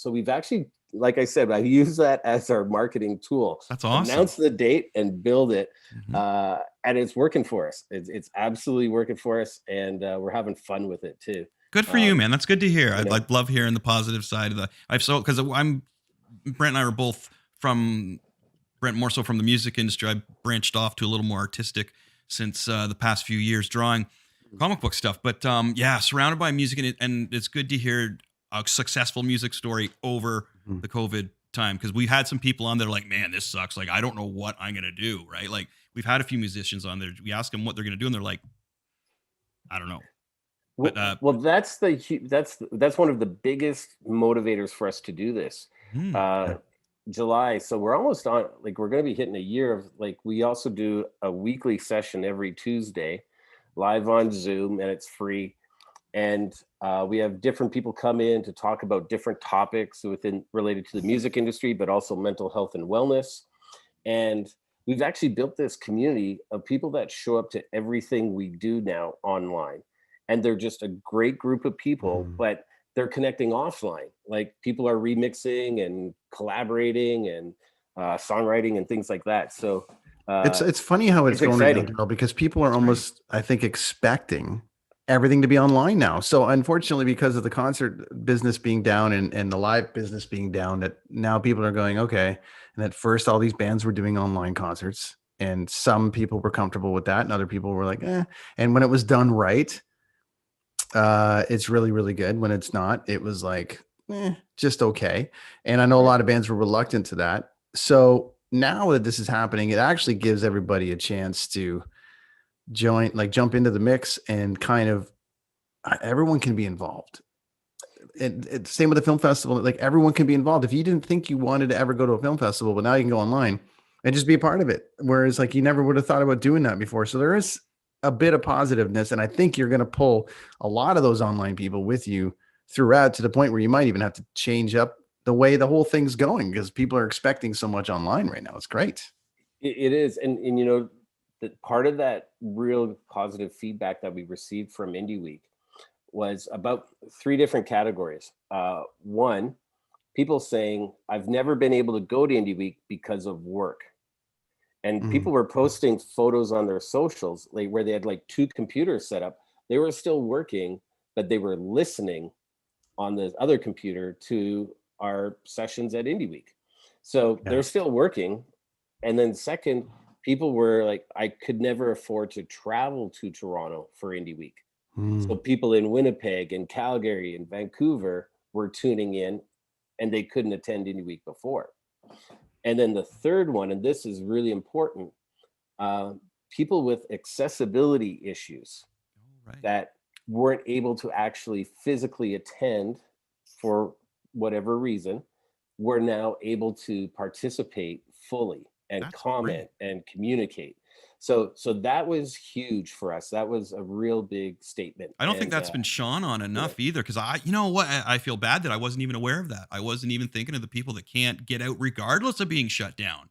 we've actually, like I said, I use that as our marketing tool. That's awesome. Announce the date and build it. And it's working for us. It's absolutely working for us. And we're having fun with it too. Good for you, man. That's good to hear. I love hearing the positive side of because Brent and I are both Brent more so from the music industry. I branched off to a little more artistic since the past few years, drawing comic book stuff. But surrounded by music, and it's good to hear a successful music story over the COVID time, because we had some people on there like, man, this sucks. Like, I don't know what I'm gonna do. Right? Like, we've had a few musicians on there. We ask them what they're gonna do, and they're like, I don't know. Well, that's one of the biggest motivators for us to do this. July, so we're almost on, like, we're going to be hitting a year of, like, we also do a weekly session every Tuesday live on Zoom, and it's free, and we have different people come in to talk about different topics related to the music industry, but also mental health and wellness. And we've actually built this community of people that show up to everything we do now online, and they're just a great group of people, but they're connecting offline. Like, people are remixing and collaborating and songwriting and things like that. So it's funny how it's going right now, because people are almost, I think, expecting everything to be online now. So unfortunately, because of the concert business being down and the live business being down, that now people are going, okay. And at first, all these bands were doing online concerts, and some people were comfortable with that, and other people were like, eh. And when it was done right, it's really, really good. When it's not, it was like, just okay. And I know a lot of bands were reluctant to that. So now that this is happening, it actually gives everybody a chance to jump into the mix, and kind of everyone can be involved. And same with the film festival. Like, everyone can be involved. If you didn't think you wanted to ever go to a film festival, but now you can go online and just be a part of it. Whereas, like, you never would have thought about doing that before. So there is a bit of positiveness, and I think you're going to pull a lot of those online people with you throughout, to the point where you might even have to change up the way the whole thing's going, because people are expecting so much online right now. It's great. It is. And that part of that real positive feedback that we received from Indie Week was about 3 different categories. One, people saying, I've never been able to go to Indie Week because of work. And people were posting photos on their socials, like, where they had like 2 computers set up. They were still working, but they were listening on the other computer to our sessions at Indie Week. So they're still working. And then second, people were like, I could never afford to travel to Toronto for Indie Week. So people in Winnipeg and Calgary and Vancouver were tuning in, and they couldn't attend Indie Week before. And then the third one, and this is really important, people with accessibility issues that weren't able to actually physically attend for whatever reason, were now able to participate fully and comment and communicate. So that was huge for us. That was a real big statement. I don't think that's been shone on enough either, because I feel bad that I wasn't even aware of that. I wasn't even thinking of the people that can't get out regardless of being shut down.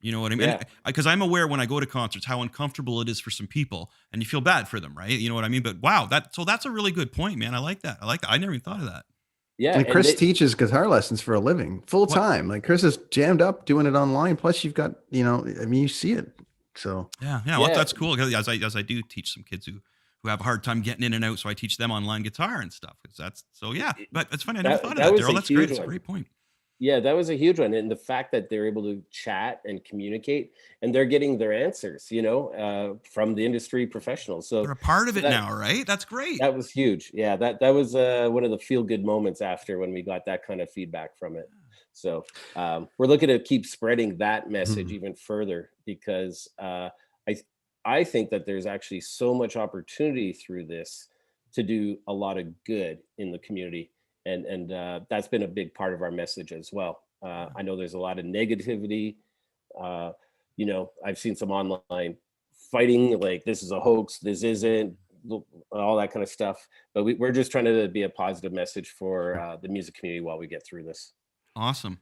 You know what I mean? Because I'm aware when I go to concerts how uncomfortable it is for some people, and you feel bad for them, right? You know what I mean? But wow, that's a really good point, man. I like that. I never even thought of that. Yeah. And Chris teaches guitar lessons for a living, full time. Like, Chris is jammed up doing it online. Plus, you've got, you see it. So well, that's cool. As I do teach some kids who have a hard time getting in and out, so I teach them online guitar and stuff. But it's funny, I never thought of that, Daryl. That's great. It's a great point. Yeah, that was a huge one. And the fact that they're able to chat and communicate, and they're getting their answers, from the industry professionals. So they're a part of it now, right? That's great. That was huge. Yeah, that was one of the feel-good moments after when we got that kind of feedback from it. So we're looking to keep spreading that message even further, because I think that there's actually so much opportunity through this to do a lot of good in the community. And that's been a big part of our message as well. I know there's a lot of negativity. I've seen some online fighting, like this is a hoax, this isn't, all that kind of stuff. But we're just trying to be a positive message for the music community while we get through this. Awesome.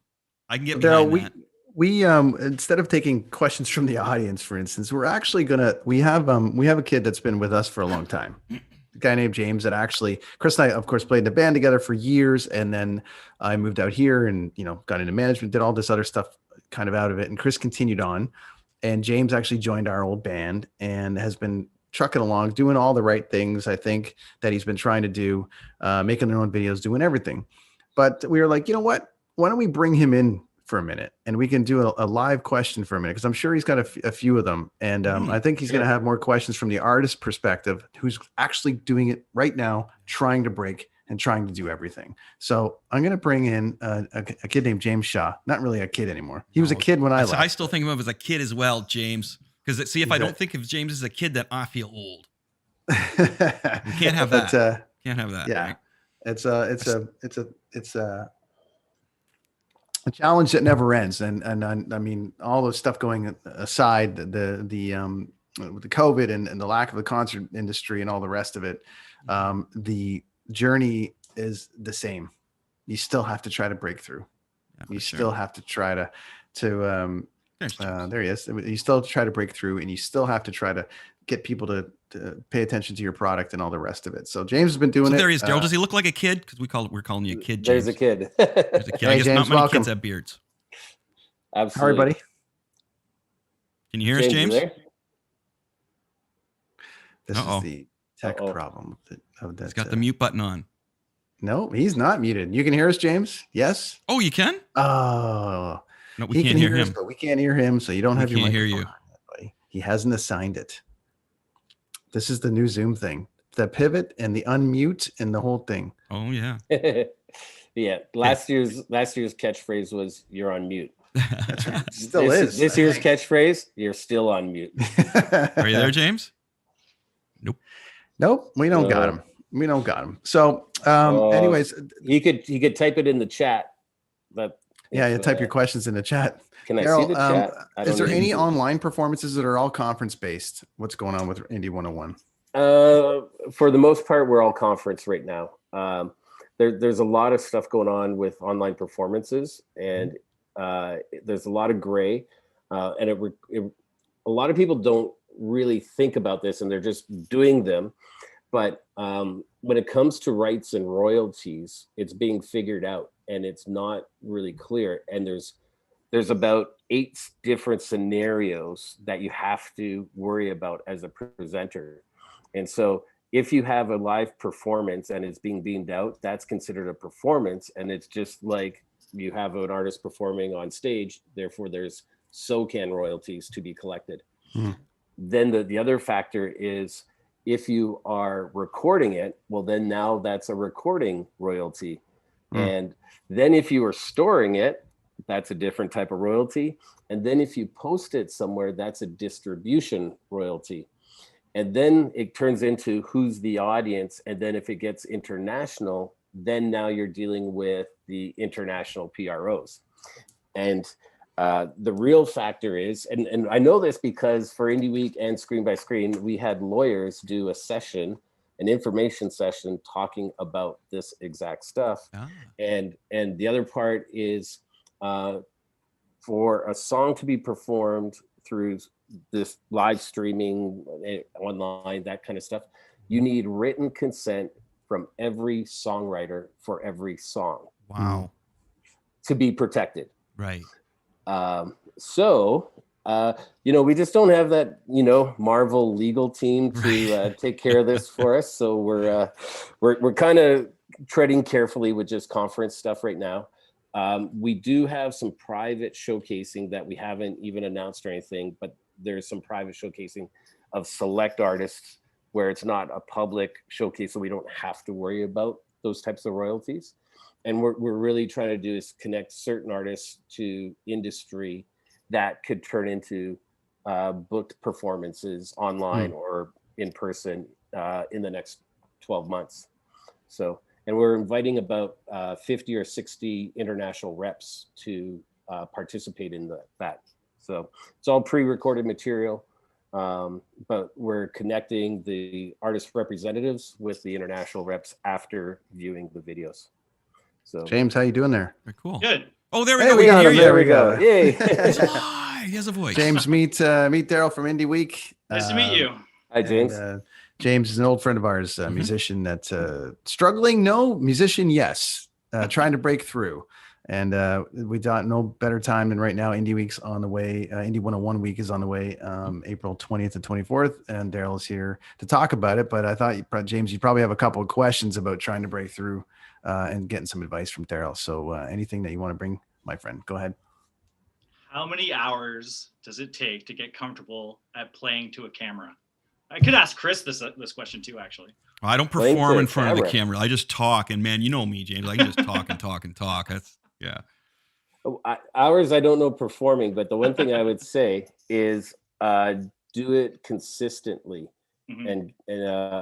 I can get behind that. We instead of taking questions from the audience, for instance, we're actually we have a kid that's been with us for a long time. A guy named James that actually, Chris and I, of course, played in a band together for years. And then I moved out here and, got into management, did all this other stuff kind of out of it. And Chris continued on. And James actually joined our old band and has been trucking along, doing all the right things, I think, that he's been trying to do, making their own videos, doing everything. But we were like, you know what? Why don't we bring him in for a minute and we can do a live question for a minute, because I'm sure he's got a few of them. And I think he's going to have more questions from the artist perspective, who's actually doing it right now, trying to break and trying to do everything. So I'm going to bring in a kid named James Shaw. Not really a kid anymore. He was a kid when I left. I still think of him as a kid as well, James. Because see, if I don't think of James as a kid, then I feel old. We can't have that. Can't have that. Yeah, right? It's a challenge that never ends. And I mean, all the stuff going aside, the COVID and the lack of the concert industry and all the rest of it, the journey is the same. You still have to try to break through. You still have to try to there he is. You still try to break through, and you still have to try to get people to pay attention to your product and all the rest of it. So James has been doing it. There he is, Daryl. Does he look like a kid? Because we're calling you a kid, James. There's a kid. There's a kid. Hey, I guess James, not many welcome. kids have beards. Absolutely. How are you, buddy? Can you hear us, James? This is the tech problem of that. He's got the mute button on. No, he's not muted. You can hear us, James? Yes? Oh, you can? Oh. No, we can't hear him. Us, but we can't hear him, so you don't have your microphone. Hear you. Buddy. He hasn't assigned it. This is the new Zoom thing. The pivot and the unmute and the whole thing. Oh, yeah. Yeah. Last year's catchphrase was "You're on mute." That's right. Still is. This year's catchphrase: "You're still on mute." Are you there, James? Nope. We don't got him. We don't got him. So, anyways, he could type it in the chat. But you type your questions in the chat. Can I see the chat? Is there any online performances that are all conference based? What's going on with Indie 101? For the most part, we're all conference right now. There's a lot of stuff going on with online performances, and there's a lot of gray, and a lot of people don't really think about this, and they're just doing them. But when it comes to rights and royalties, it's being figured out, and it's not really clear. And there's about 8 different scenarios that you have to worry about as a presenter. And so if you have a live performance and it's being beamed out, that's considered a performance. And it's just like you have an artist performing on stage, therefore there's SOCAN royalties to be collected. Then the other factor is, if you are recording it, well, then now that's a recording royalty. And then if you are storing it, that's a different type of royalty. And then if you post it somewhere, that's a distribution royalty. And then it turns into who's the audience. And then if it gets international, then now you're dealing with the international PROs. And the real factor is, and I know this because for Indie Week and Screen by Screen, we had lawyers do a session, an information session talking about this exact stuff. And the other part is for a song to be performed through this live streaming online, that kind of stuff, you need written consent from every songwriter for every song. Wow. To be protected. Right. So we just don't have that, Marvel legal team to take care of this for us. So we're kind of treading carefully with just conference stuff right now. We do have some private showcasing that we haven't even announced or anything, but there's some private showcasing of select artists where it's not a public showcase, so we don't have to worry about those types of royalties. And we're really trying to do is connect certain artists to industry that could turn into booked performances online or in person in the next 12 months. So, and we're inviting about 50 or 60 international reps to participate in that. So it's all pre-recorded material, but we're connecting the artist representatives with the international reps after viewing the videos. So James, how you doing there? Very cool. Good. Oh, there we Hey, go. we got him. There we go. Yay. He has a voice. James, meet Daryl from Indie Week. Nice to meet you. Hi, James. And, James is an old friend of ours, a musician that's struggling. No, musician, yes. Trying to break through. And we thought no better time than right now. Indie Week's on the way. Indie 101 Week is on the way, April 20th and 24th. And Daryl is here to talk about it. But I thought, James, you probably have a couple of questions about trying to break through and getting some advice from Daryl. So anything that you want to bring, my friend, go ahead. How many hours does it take to get comfortable at playing to a camera? I could ask Chris this question too, actually. Well, I don't perform in front of the camera. I just talk. And man, you know me, James. I can just talk and talk and talk. That's yeah. Hours, I don't know performing, but the one thing I would say is do it consistently. And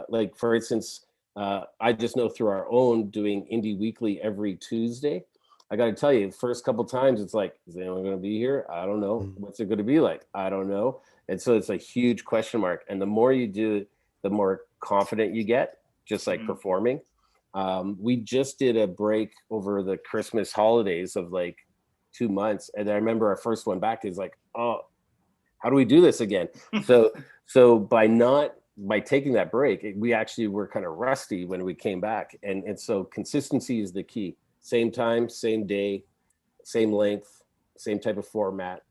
like, for instance, I just know through our own doing Indie Weekly every Tuesday, I got to tell you, the first couple times, it's like, is anyone going to be here? I don't know. What's it going to be like? I don't know. And so it's a huge question mark. And the more you do it, the more confident you get, just like performing. We just did a break over the Christmas holidays of like 2 months. And I remember our first one back is like, oh, how do we do this again? So by taking that break, we actually were kind of rusty when we came back. And so consistency is the key. Same time, same day, same length, same type of format.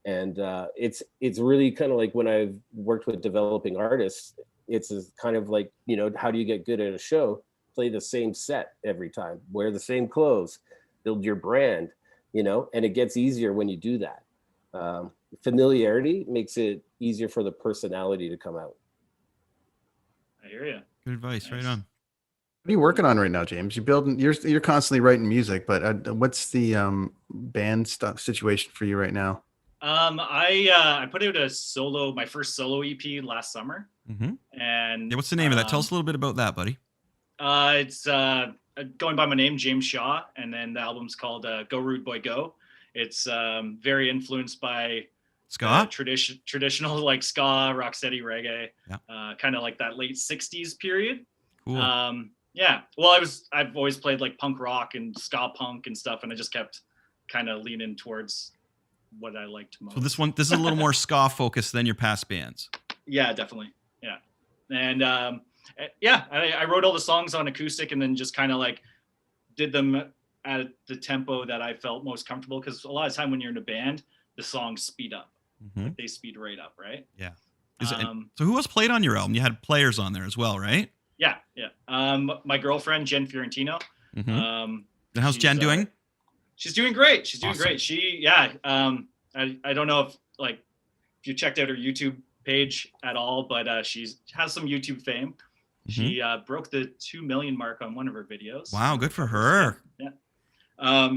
And it's really kind of like when I've worked with developing artists, it's kind of like, you know, how do you get good at a show? Play the same set every time, wear the same clothes, build your brand, you know, and it gets easier when you do that. Familiarity makes it easier for the personality to come out. I hear you. Good advice. Nice. Right on. What are you working on right now, James? You're constantly writing music, but what's the band stuff situation for you right now? I put out my first solo EP last summer. And what's the name of that? Tell us a little bit about that, buddy. It's going by my name, James Shaw, and then the album's called Go Rude Boy Go. It's very influenced by ska, traditional like ska, rocksteady reggae, kind of like that late '60s period. Cool. Yeah. Well, I've always played like punk rock and ska punk and stuff, and I just kept kind of leaning towards what I liked most. So this is a little more ska focused than your past bands. Yeah, definitely. Yeah. And I wrote all the songs on acoustic and then just kind of like did them at the tempo that I felt most comfortable, because a lot of time when you're in a band, the songs speed up. Like they speed right up, right? Yeah. So who else played on your album? You had players on there as well, right? Yeah. My girlfriend, Jen Fiorentino. And how's Jen doing? She's doing great. She's doing great. I don't know if you checked out her YouTube page at all, but she has some YouTube fame. She broke the 2 million mark on one of her videos. Wow, good for her. Yeah.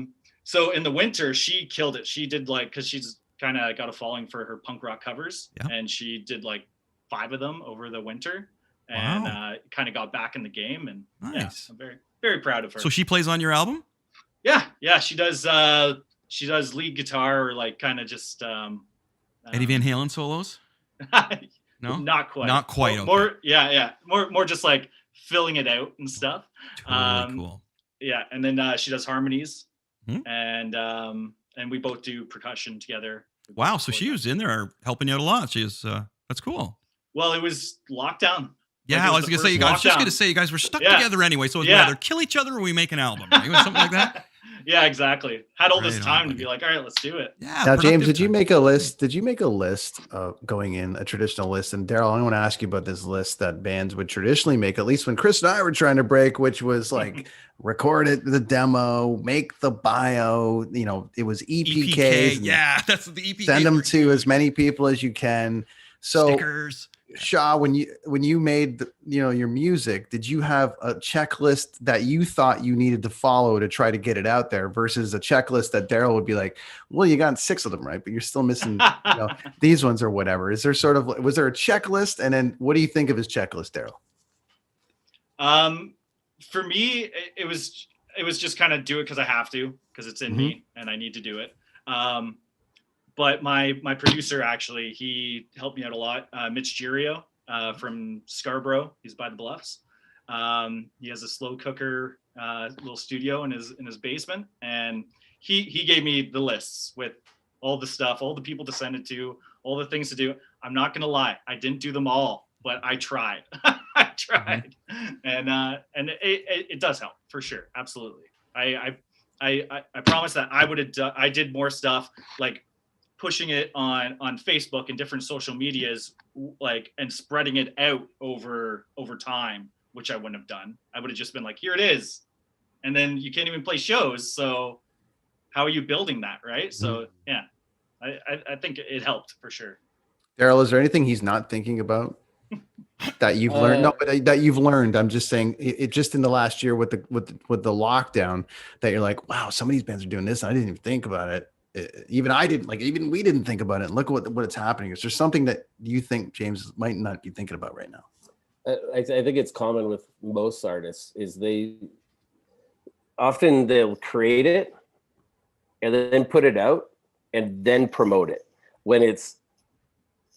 So in the winter, she killed it. She did because she's kind of got a following for her punk rock covers, and she did 5 of them over the winter, and kind of got back in the game. And nice. I'm very, very proud of her. So she plays on your album? Yeah, she does. She does lead guitar or kind of just Eddie Van Halen solos. No, not quite. Not quite. More, okay. More just filling it out and stuff. Totally cool. Yeah, and then she does harmonies, and we both do percussion together. Wow, so she was in there helping you out a lot. She's that's cool. Well, it was lockdown. Yeah, I was gonna say you guys were stuck together anyway. So it was either kill each other or we make an album. Right? It was something like that. Yeah, exactly. Had all this time to be all right, let's do it. Yeah. Now, James, did you make a list? Did you make a list of going in, a traditional list? And Daryl, I want to ask you about this list that bands would traditionally make, at least when Chris and I were trying to break, which was record it, the demo, make the bio. It was EPKs. Yeah, that's the EPK. Send them to as many people as you can. So stickers. Shaw, when you made your music, did you have a checklist that you thought you needed to follow to try to get it out there versus a checklist that Daryl would be like, well, you got 6 of them right, but you're still missing these ones or whatever? Is there was there a checklist, and then what do you think of his checklist, Daryl? For me, it was just kind of do it because I have to, because it's in me and I need to do it. But my producer, actually, he helped me out a lot. Mitch Girio from Scarborough. He's by the Bluffs. He has a slow cooker little studio in his basement, and he gave me the lists with all the stuff, all the people to send it to, all the things to do. I'm not gonna lie, I didn't do them all, but I tried. I tried, and it does help for sure. Absolutely. I promise that I did more stuff, like pushing it on Facebook and different social medias, like, and spreading it out over time, which I wouldn't have done. I would have just been like, here it is. And then you can't even play shows. So how are you building that? Right. So yeah, I think it helped for sure. Daryl, is there anything he's not thinking about that you've learned? No, but that you've learned. I'm just saying it just in the last year with the lockdown, that you're like, wow, some of these bands are doing this. I didn't even think about it. Even we didn't think about it. And look what it's happening. Is there something that you think James might not be thinking about right now? I think it's common with most artists is they'll create it and then put it out and then promote it. When it's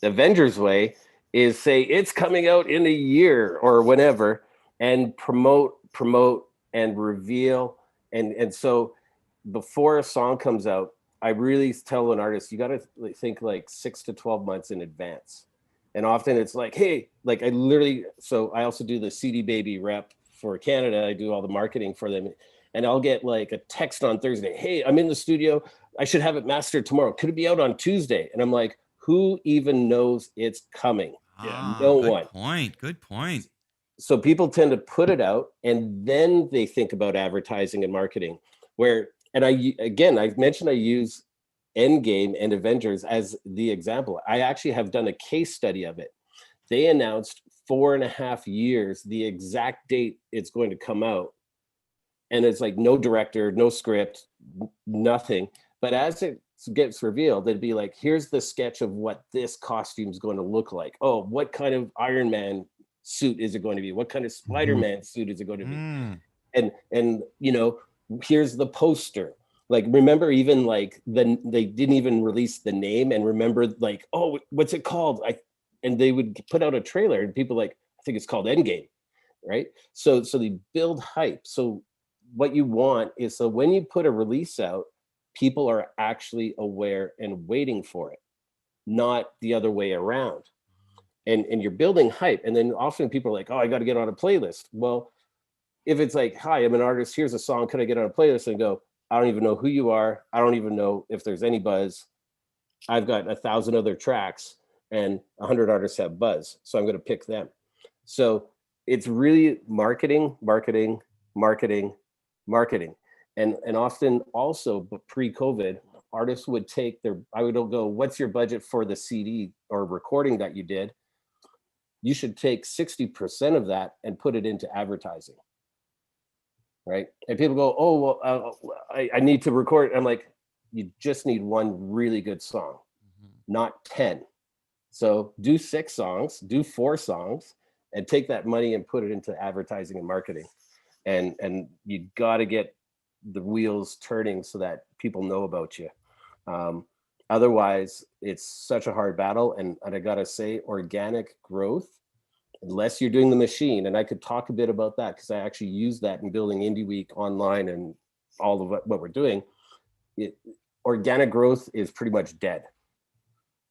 the Avengers way is say it's coming out in a year or whenever, and promote and reveal. And so before a song comes out, I really tell an artist, you got to think like 6 to 12 months in advance. And often it's like, hey, like so I also do the CD Baby rep for Canada. I do all the marketing for them. And I'll get like a text on Thursday. Hey, I'm in the studio. I should have it mastered tomorrow. Could it be out on Tuesday? And I'm like, who even knows it's coming? No one. Good point. So people tend to put it out and then they think about advertising and marketing. And I mentioned I use Endgame and Avengers as the example. I actually have done a case study of it. They announced 4.5 years, the exact date it's going to come out. And it's like no director, no script, nothing. But as it gets revealed, it'd be like, here's the sketch of what this costume is going to look like. Oh, what kind of Iron Man suit is it going to be? What kind of Spider-Man suit is it going to be? And here's the poster. Like, remember, even like they didn't even release the name, and remember, like, oh, what's it called? And they would put out a trailer and people like, I think it's called Endgame, right? So they build hype. So what you want is, so when you put a release out, people are actually aware and waiting for it, not the other way around. And you're building hype. And then often people are like, oh, I got to get on a playlist. Well, if it's like, hi, I'm an artist, here's a song, could I get on a playlist? And go, I don't even know who you are. I don't even know if there's any buzz. I've got 1,000 other tracks and 100 artists have buzz. So I'm going to pick them. So it's really marketing. And often also pre-COVID, artists would I would go, what's your budget for the CD or recording that you did? You should take 60% of that and put it into advertising. Right. And people go, oh, well, I need to record. I'm like, you just need one really good song, not 10. So do 6 songs, do 4 songs, and take that money and put it into advertising and marketing. And you got to get the wheels turning so that people know about you. Otherwise, it's such a hard battle. And I got to say, organic growth, unless you're doing the machine, and I could talk a bit about that because I actually use that in building Indie Week online and all of what we're doing. Organic growth is pretty much dead,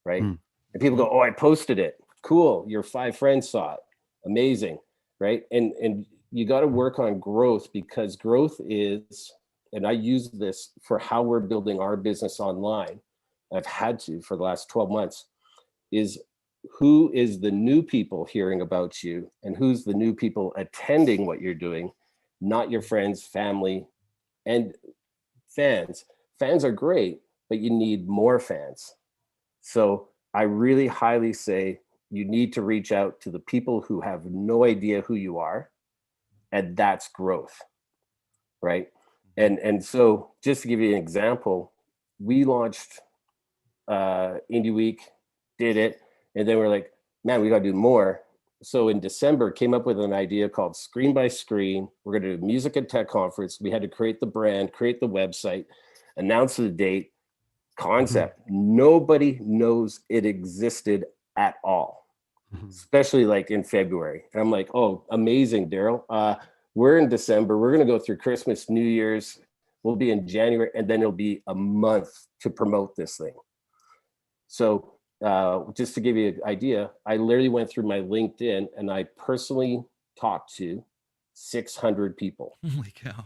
right? And people go, oh, I posted it. Cool. Your 5 friends saw it. Amazing, right? And you got to work on growth, because growth is, and I use this for how we're building our business online. I've had to for the last 12 months, is who is the new people hearing about you and who's the new people attending what you're doing, not your friends, family, and fans. Fans are great, but you need more fans. So I really highly say you need to reach out to the people who have no idea who you are, and that's growth, right? And so just to give you an example, we launched Indie Week, did it, and then we're like, man, we got to do more. So in December, came up with an idea called Screen by Screen. We're going to do a music and tech conference. We had to create the brand, create the website, announce the date, concept. Nobody knows it existed at all, especially like in February. And I'm like, oh, amazing, Daryl. We're in December. We're going to go through Christmas, New Year's. We'll be in January, and then it'll be a month to promote this thing. So just to give you an idea, I literally went through my LinkedIn and I personally talked to 600 people. Holy cow.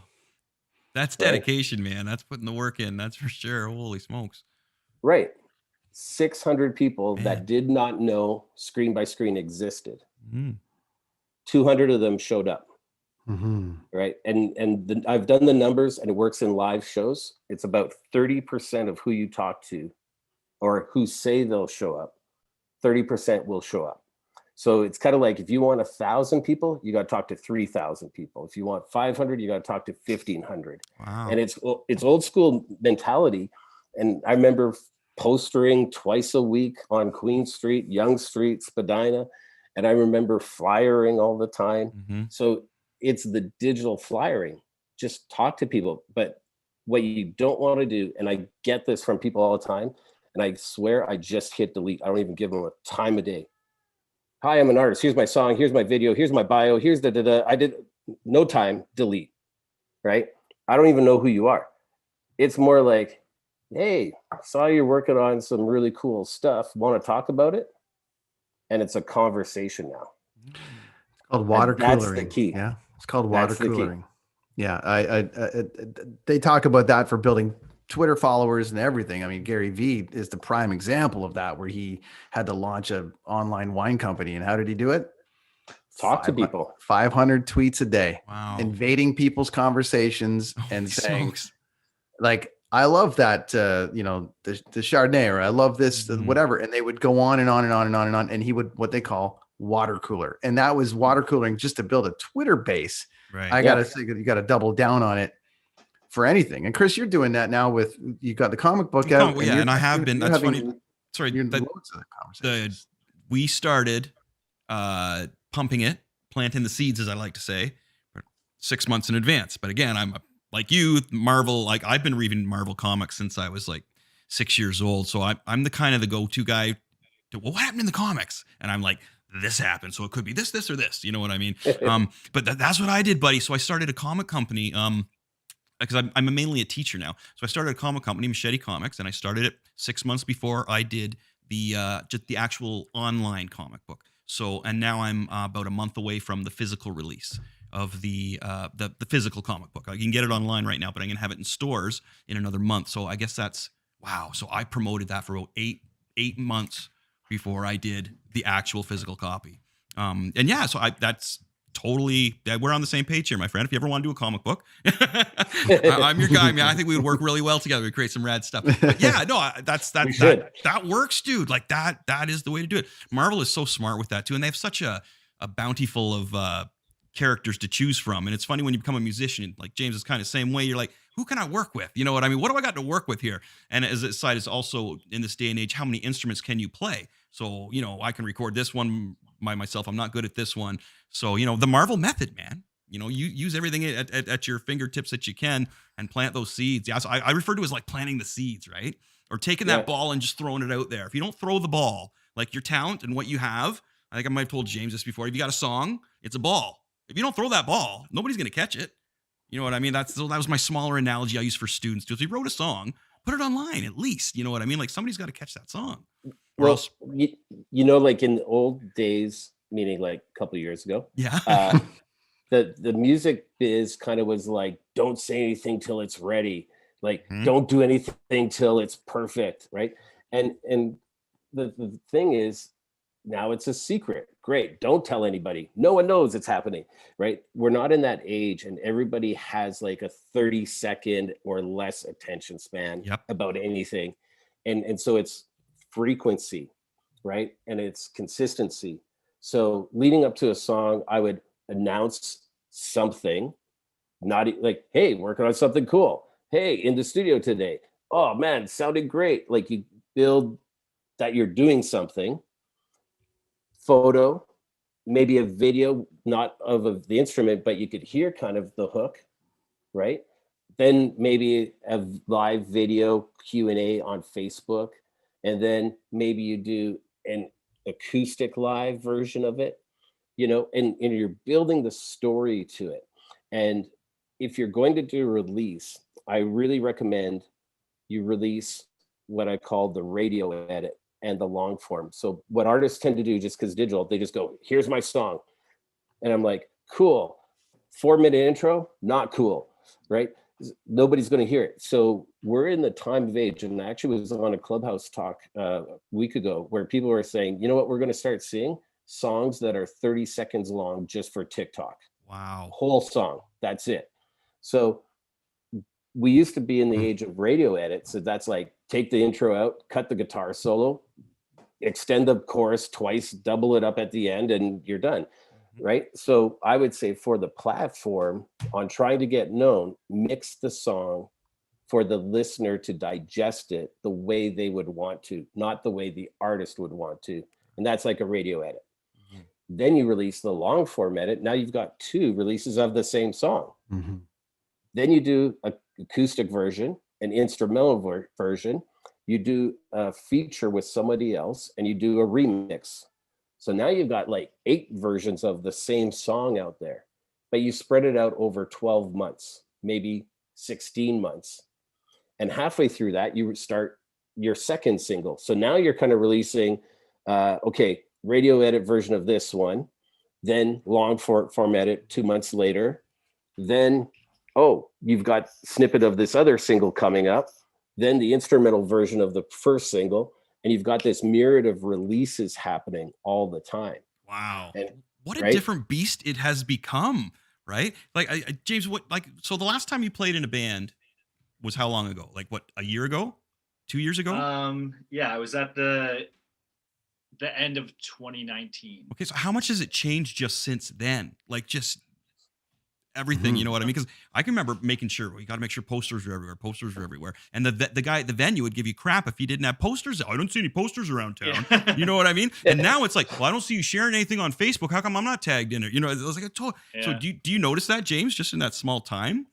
That's dedication, man. That's putting the work in. That's for sure. Holy smokes. Right. 600 people that did not know Screen by Screen existed. 200 of them showed up. Right. And I've done the numbers, and it works in live shows. It's about 30% of who you talk to or who say they'll show up, 30% will show up. So it's kind of like, if you want 1,000 people, you got to talk to 3,000 people. If you want 500, you got to talk to 1,500. Wow. And it's old school mentality. And I remember postering twice a week on Queen Street, Yonge Street, Spadina. And I remember flyering all the time. So it's the digital flyering. Just talk to people. But what you don't want to do, and I get this from people all the time, and I swear I just hit delete. I don't even give them a time of day. Hi, I'm an artist. Here's my song. Here's my video. Here's my bio. Here's the I did no time, delete, right? I don't even know who you are. It's more like, hey, saw you're working on some really cool stuff. Want to talk about it? And it's a conversation now. It's called water cooling. That's the key. Yeah, it's called water cooling. Yeah, they talk about that for building Twitter followers and everything. I mean, Gary Vee is the prime example of that, where he had to launch an online wine company. And how did he do it? Talk to people. 500 tweets a day. Wow. Invading people's conversations and saying, like, I love that, the Chardonnay, or I love this, whatever. And they would go on and on and on and on and on. And he would, what they call water cooler. And that was water cooling just to build a Twitter base. Right. I got to say, you got to double down on it for anything. And Chris, you're doing that now with, you got the comic book out. And I have been. That's funny. Sorry. We started pumping it, planting the seeds, as I like to say, 6 months in advance. But again, I'm like you, Marvel, like I've been reading Marvel comics since I was like 6 years old. So I'm the kind of the go-to guy to, well, what happened in the comics? And I'm like, this happened. So it could be this, or this, you know what I mean? But that's what I did, buddy. So I started a comic company, because I'm mainly a teacher now. So I started a comic company, Machete Comics, and I started it 6 months before I did just the actual online comic book. So, and now I'm about a month away from the physical release of the physical comic book. You can get it online right now, but I'm going to have it in stores in another month. So I guess that's, wow. So I promoted that for about eight months before I did the actual physical copy. And yeah, so that's totally, we're on the same page here, my friend. If you ever want to do a comic book, I'm your guy, man. I think we would work really well together. We'd create some rad stuff. But yeah, no, that works, dude. Like that is the way to do it. Marvel is so smart with that too. And they have such a bountiful of characters to choose from. And it's funny when you become a musician, like James is kind of the same way. You're like, who can I work with? You know what I mean? What do I got to work with here? And as a side is also in this day and age, how many instruments can you play? So, I can record this one by myself. I'm not good at this one. So, the Marvel method, man, you use everything at your fingertips that you can and plant those seeds. Yeah. So I refer to it as like planting the seeds, right? Or taking that ball and just throwing it out there. If you don't throw the ball, like your talent and what you have, I think I might have told James this before. If you got a song, it's a ball. If you don't throw that ball, nobody's going to catch it. You know what I mean? That was my smaller analogy I use for students too. If you wrote a song, put it online at least. You know what I mean? Like somebody's got to catch that song. Or else, like in the old days, meaning like a couple of years ago. Yeah. The music biz kind of was like, don't say anything till it's ready. Like, don't do anything till it's perfect, right? And the thing is, now it's a secret. Great. Don't tell anybody. No one knows it's happening, right? We're not in that age, and everybody has like a 30-second or less attention span about anything. And so it's frequency. right? And it's consistency. So leading up to a song, I would announce something, not like, hey, working on something cool. Hey, in the studio today. Oh man, sounded great. Like you build that you're doing something, photo, maybe a video, not of the instrument, but you could hear kind of the hook, right? Then maybe a live video Q&A on Facebook. And then maybe you do an acoustic live version of it, you know, and you're building the story to it. And if you're going to do a release, I really recommend you release what I call the radio edit and the long form. So what artists tend to do, just because digital, they just go, here's my song. And I'm like, cool. 4-minute intro, not cool, right? Nobody's going to hear it. So we're in the time of age. And I actually was on a Clubhouse talk a week ago where people were saying, you know what, we're going to start seeing songs that are 30 seconds long just for TikTok. Wow. Whole song. That's it. So we used to be in the age of radio edits. So that's like, take the intro out, cut the guitar solo, extend the chorus twice, double it up at the end, and you're done. Right. So I would say for the platform on trying to get known, mix the song for the listener to digest it the way they would want to, not the way the artist would want to. And that's like a radio edit. Then you release the long form edit. Now you've got 2 releases of the same song. Then you do an acoustic version, an instrumental version. You do a feature with somebody else, and you do a remix. So now you've got like 8 versions of the same song out there, but you spread it out over 12 months, maybe 16 months. And halfway through that, you start your second single. So now you're kind of releasing, okay, radio edit version of this one, then long form edit 2 months later. Then, oh, you've got snippet of this other single coming up, then the instrumental version of the first single. And you've got this myriad of releases happening all the time. Wow. And, what a different beast it has become, right? Like, James, so the last time you played in a band was how long ago? Like, what, a year ago? 2 years ago? Yeah, I was at the end of 2019. Okay, so how much has it changed just since then? Like, just everything, you know what I mean? Because I can remember making sure, well, you got to make sure posters are everywhere. And the guy at the venue would give you crap if he didn't have posters. I don't see any posters around town. Yeah. You know what I mean? And now it's like, well, I don't see you sharing anything on Facebook. How come I'm not tagged in it? You know, it was like, so do you notice that, James, just in that small time?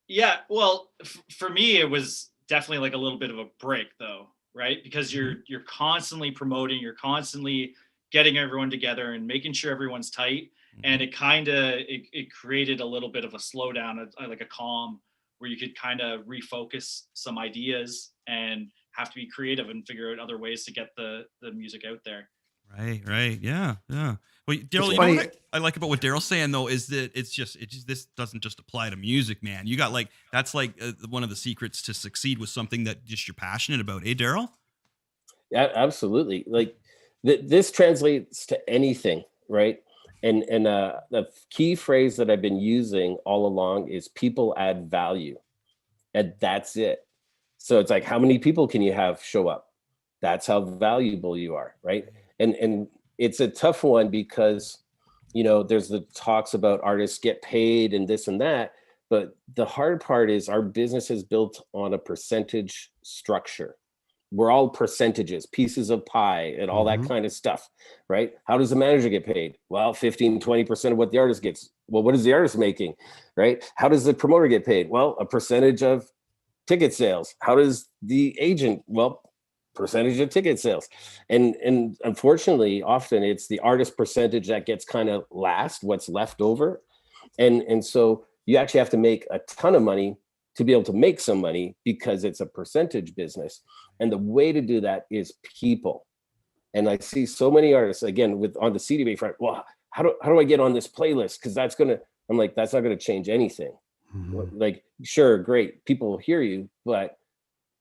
Yeah, well, for me, it was definitely like a little bit of a break though, right? Because you're constantly promoting, you're constantly getting everyone together and making sure everyone's tight. And it kind of it created a little bit of a slowdown, like a calm, where you could kind of refocus some ideas and have to be creative and figure out other ways to get the music out there. Right. Yeah. Well, Daryl, you know what I like about what Daryl's saying though is that it's just this doesn't just apply to music, man. You got that's one of the secrets to succeed with something that just you're passionate about, Daryl? Yeah, absolutely. Like this translates to anything, right? And the key phrase that I've been using all along is people add value, and that's it. So it's like, how many people can you have show up? That's how valuable you are, right? And it's a tough one because, you know, there's the talks about artists get paid and this and that, but the hard part is our business is built on a percentage structure. We're all percentages, pieces of pie and all that kind of stuff, right? How does the manager get paid? Well, 15, 20% of what the artist gets. Well, what is the artist making, right? How does the promoter get paid? Well, a percentage of ticket sales. How does the agent? Well, percentage of ticket sales. And unfortunately, often it's the artist percentage that gets kind of last, what's left over. And so you actually have to make a ton of money to be able to make some money because it's a percentage business. And the way to do that is people. And I see so many artists, again, on the CDB front, well, how do I get on this playlist? Because that's not going to change anything. Like, sure, great, people will hear you, but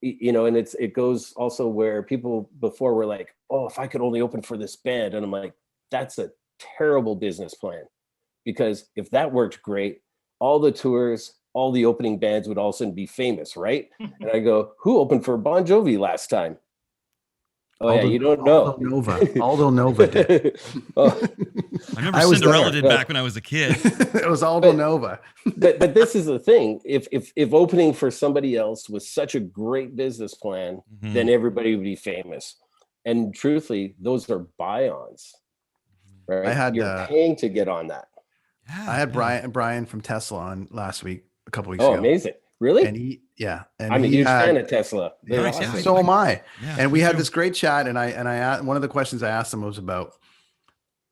you know, and it goes also where people before were like, oh, if I could only open for this band. And I'm like, that's a terrible business plan, because if that worked great, all the tours, all the opening bands would all of a sudden be famous, right? And I go, who opened for Bon Jovi last time? Aldo, you don't know. Aldo Nova did. I remember Cinderella did back when I was a kid. It was Aldo Nova. but this is the thing. If opening for somebody else was such a great business plan, then everybody would be famous. And truthfully, those are buy-ons. Right? You're paying to get on that. I had Brian from Tesla on last week, a couple weeks ago. Oh, amazing. Really? And I'm a huge fan of Tesla. Awesome. So am I. Yeah, and we had this great chat, and I one of the questions I asked him was about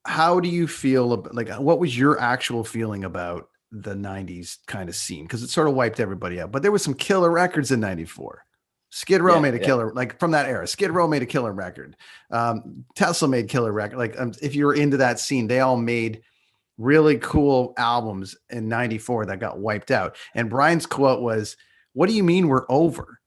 how do you feel about, like, what was your actual feeling about the 90s kind of scene? Because it sort of wiped everybody out. But there was some killer records in 94. Skid Row made a killer, like from that era. Skid Row made a killer record. Tesla made killer record. Like if you're into that scene, they all made really cool albums in 94 that got wiped out. And Brian's quote was, "What do you mean we're over?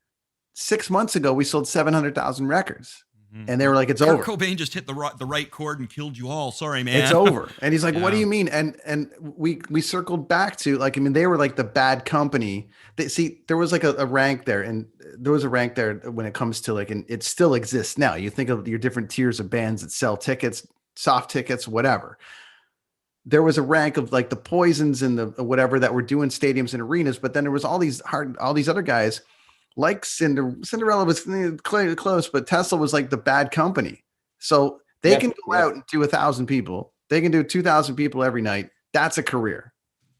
6 months ago, we sold 700,000 records." And they were like, "It's over. Cobain just hit the right chord and killed you all. Sorry, man. It's over." And he's like, "What do you mean?" And we circled back to, like, I mean, they were like the bad company. There was like a rank there, and there was a rank there when it comes to, like, and it still exists now. You think of your different tiers of bands that sell tickets, soft tickets, whatever. There was a rank of like the Poisons and the whatever that were doing stadiums and arenas, but then there was all these other guys. Like Cinderella was close, but Tesla was like the bad company. So they can go out and do 1,000 people. They can do 2,000 people every night. That's a career.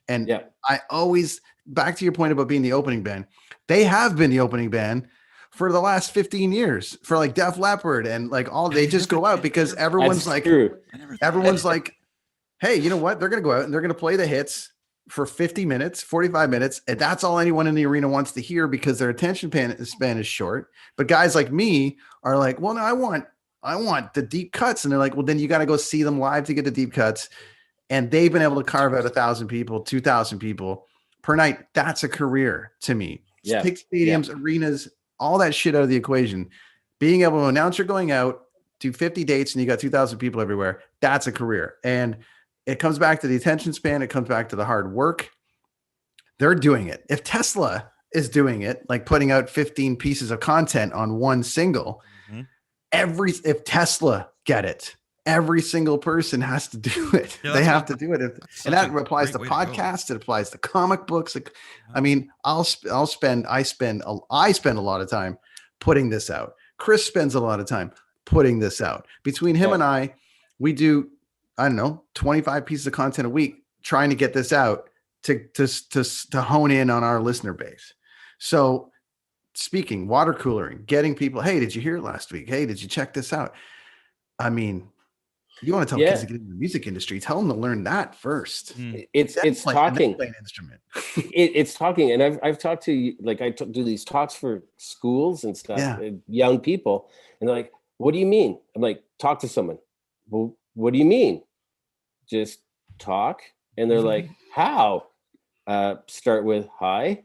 And I always, back to your point about being the opening band, they have been the opening band for the last 15 years for like Def Leppard and like all. They just go out because everyone's like, hey, you know what? They're going to go out and they're going to play the hits for 50 minutes, 45 minutes. And that's all anyone in the arena wants to hear because their attention span is short. But guys like me are like, well, no, I want the deep cuts. And they're like, well, then you got to go see them live to get the deep cuts. And they've been able to carve out 1,000 people, 2,000 people per night. That's a career to me. Yeah. Take stadiums, arenas, all that shit out of the equation. Being able to announce you're going out, do 50 dates, and you got 2,000 people everywhere. That's a career. And it comes back to the attention span. It comes back to the hard work. They're doing it. If Tesla is doing it, like putting out 15 pieces of content on one single, if Tesla get it, every single person has to do it. Yeah, they have to do it. And that applies to podcasts. It applies to comic books. I mean, I spend a lot of time putting this out. Chris spends a lot of time putting this out. Between him and I, we do, I don't know, 25 pieces of content a week trying to get this out to hone in on our listener base. So speaking, water coolering, getting people, hey, did you hear it last week? Hey, did you check this out? I mean, you want to tell kids to get into the music industry, tell them to learn that first. It's talking. Play an instrument. It's talking. And I've talked to, like, I do these talks for schools and stuff, young people, and they're like, what do you mean? I'm like, talk to someone. Well, what do you mean? Just talk. And they're like, how? Start with hi.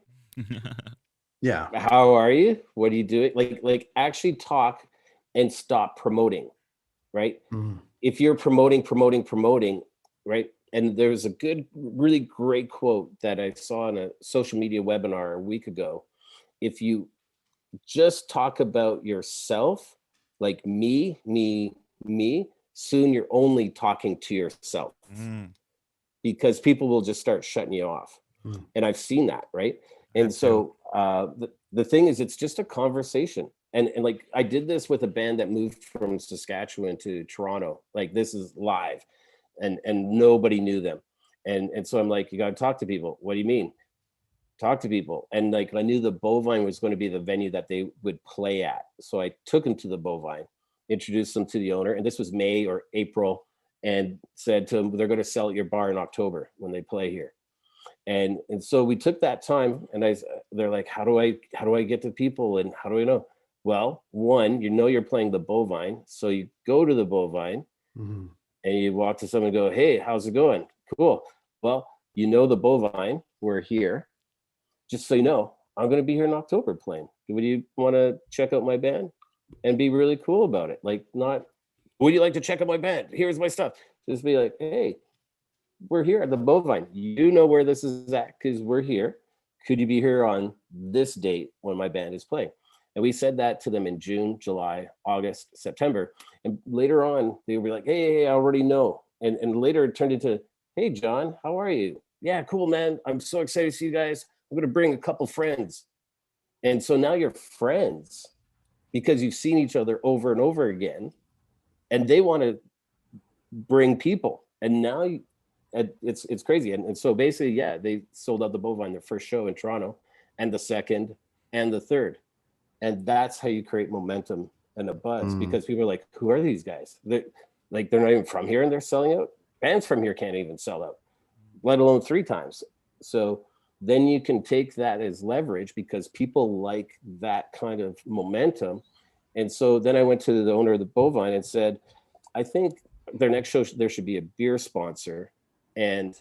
Yeah. How are you? What are you doing? Like actually talk and stop promoting, right? If you're promoting, right? And there's a really great quote that I saw in a social media webinar a week ago. If you just talk about yourself, like me, soon you're only talking to yourself because people will just start shutting you off. And I've seen that, right? And so the thing is, it's just a conversation. And like I did this with a band that moved from Saskatchewan to Toronto. Like this is live, and nobody knew them. And so I'm like, you got to talk to people. What do you mean? Talk to people. And like I knew the Bovine was going to be the venue that they would play at. So I took them to the Bovine, introduced them to the owner, and this was May or April, and said to them, they're going to sell at your bar in October when they play here. And so we took that time, and they're like, how do I get to people, and how do I know? Well, one, you're playing the Bovine, so you go to the Bovine and you walk to someone and go, hey, how's it going? Cool. Well, the Bovine, we're here. Just so you know, I'm going to be here in October playing. Would you want to check out my band? And be really cool about it. Like, not, would you like to check out my band? Here's my stuff. Just be like, hey, we're here at the Bovine. You know where this is at because we're here. Could you be here on this date when my band is playing? And we said that to them in June, July, August, September. And later on, they would be like, hey, I already know. And later it turned into, hey, John, how are you? Yeah, cool, man. I'm so excited to see you guys. I'm going to bring a couple friends. And so now you're friends because you've seen each other over and over again. And they want to bring people. And now it's crazy. And so basically, yeah, they sold out the Bovine, their first show in Toronto, and the second and the third. And that's how you create momentum and a buzz, because people are like, who are these guys? They're not even from here and they're selling out. Bands from here can't even sell out, let alone 3 times. So then you can take that as leverage because people like that kind of momentum. And so then I went to the owner of the Bovine and said, I think their next show, there should be a beer sponsor. And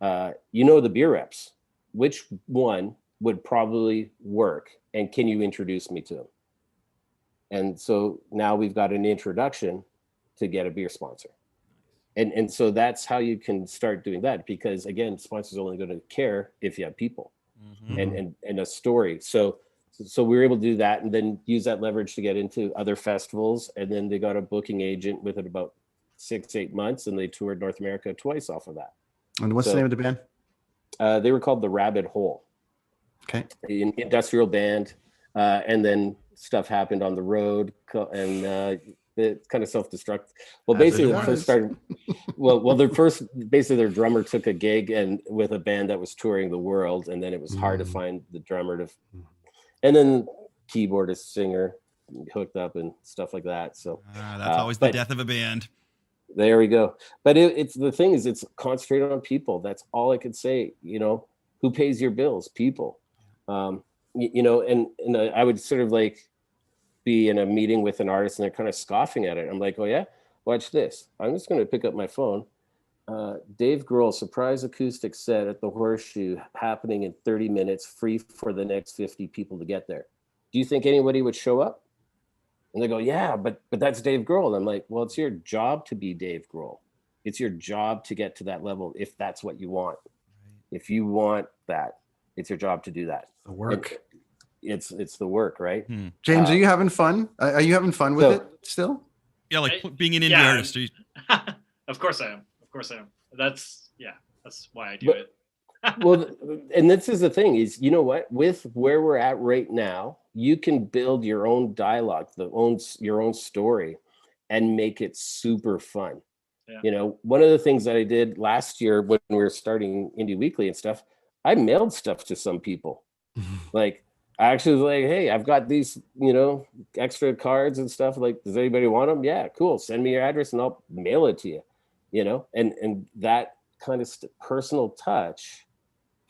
the beer reps, which one would probably work? And can you introduce me to them? And so now we've got an introduction to get a beer sponsor. And so that's how you can start doing that, because again, sponsors are only going to care if you have people and a story. So we were able to do that and then use that leverage to get into other festivals. And then they got a booking agent within about 6-8 months, and they toured North America twice off of that. And what's the name of the band? They were called the Rabbit Hole. Okay. An industrial band. And then stuff happened on the road, and it's kind of self-destruct. Well, basically, they first started. Basically, their drummer took a gig and with a band that was touring the world, and then it was hard to find the drummer to, and then keyboardist, singer hooked up and stuff like that. So that's always the death of a band. There we go. But it's the thing is, it's concentrated on people. That's all I could say. Who pays your bills? People. And I would sort of like be in a meeting with an artist and they're kind of scoffing at it. I'm like, oh yeah, watch this. I'm just going to pick up my phone. Dave Grohl, surprise acoustic set at the Horseshoe happening in 30 minutes, free for the next 50 people to get there. Do you think anybody would show up? And they go, yeah, but that's Dave Grohl. And I'm like, well, it's your job to be Dave Grohl. It's your job to get to that level if that's what you want. If you want that, it's your job to do that. The work. It's the work, right? James, are you having fun? Are you having fun with it still? Yeah, like being an indie artist. Of course I am. That's why I do it. Well, and this is the thing is, you know what? With where we're at right now, you can build your own dialogue, your own story, and make it super fun. Yeah. One of the things that I did last year when we were starting Indie Weekly and stuff, I mailed stuff to some people. Like, I actually was like, hey, I've got these, extra cards and stuff. Like, does anybody want them? Yeah, cool. Send me your address and I'll mail it to you. And that kind of personal touch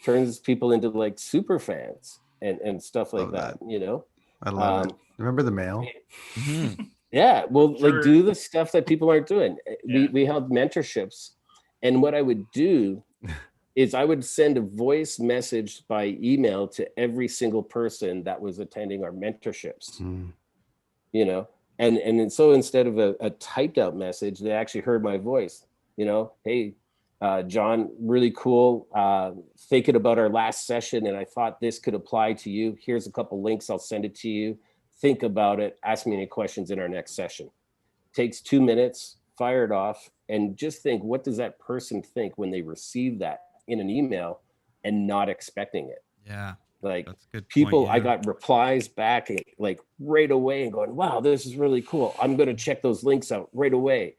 turns people into like super fans and stuff like that. I love it. Remember the mail? Yeah. Well, like do the stuff that people aren't doing. Yeah. We held mentorships, and what I would do is I would send a voice message by email to every single person that was attending our mentorships, and so instead of a typed out message, they actually heard my voice, hey, John, really cool. Thinking about our last session, and I thought this could apply to you. Here's a couple links. I'll send it to you. Think about it. Ask me any questions in our next session. Takes 2 minutes, fire it off, and just think, what does that person think when they receive that in an email and not expecting it? Yeah. Like, that's a good people, point, yeah. I got replies back like right away and going, wow, this is really cool. I'm going to check those links out right away.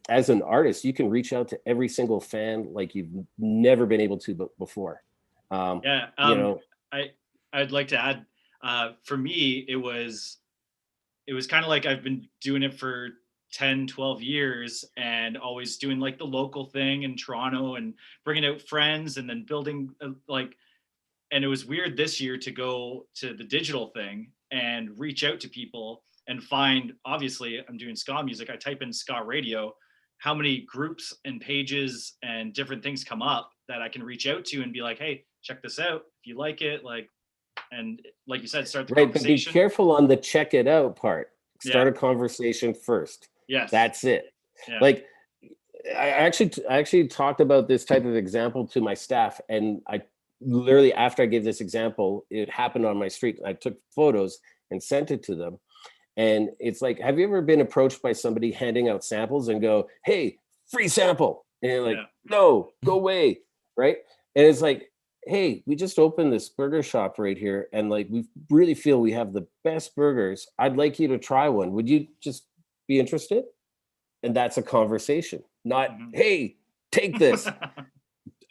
As an artist, you can reach out to every single fan like you've never been able to before. I'd like to add, for me, it was kind of like I've been doing it for 10, 12 years and always doing like the local thing in Toronto and bringing out friends and then building and it was weird this year to go to the digital thing and reach out to people and find, obviously I'm doing ska music. I type in ska radio, how many groups and pages and different things come up that I can reach out to and be like, hey, check this out. If you like it, and like you said, start the conversation. But be careful on the check it out part. Start a conversation first. Yes. That's it. Yeah. Like, I actually talked about this type of example to my staff, and literally after I gave this example, it happened on my street. I took photos and sent it to them. And it's like, have you ever been approached by somebody handing out samples and go, hey, free sample? And you're like, no, go away, right? And it's like, hey, we just opened this burger shop right here, and like we really feel we have the best burgers. I'd like you to try one. Would you just be interested? And that's a conversation, not, hey, take this.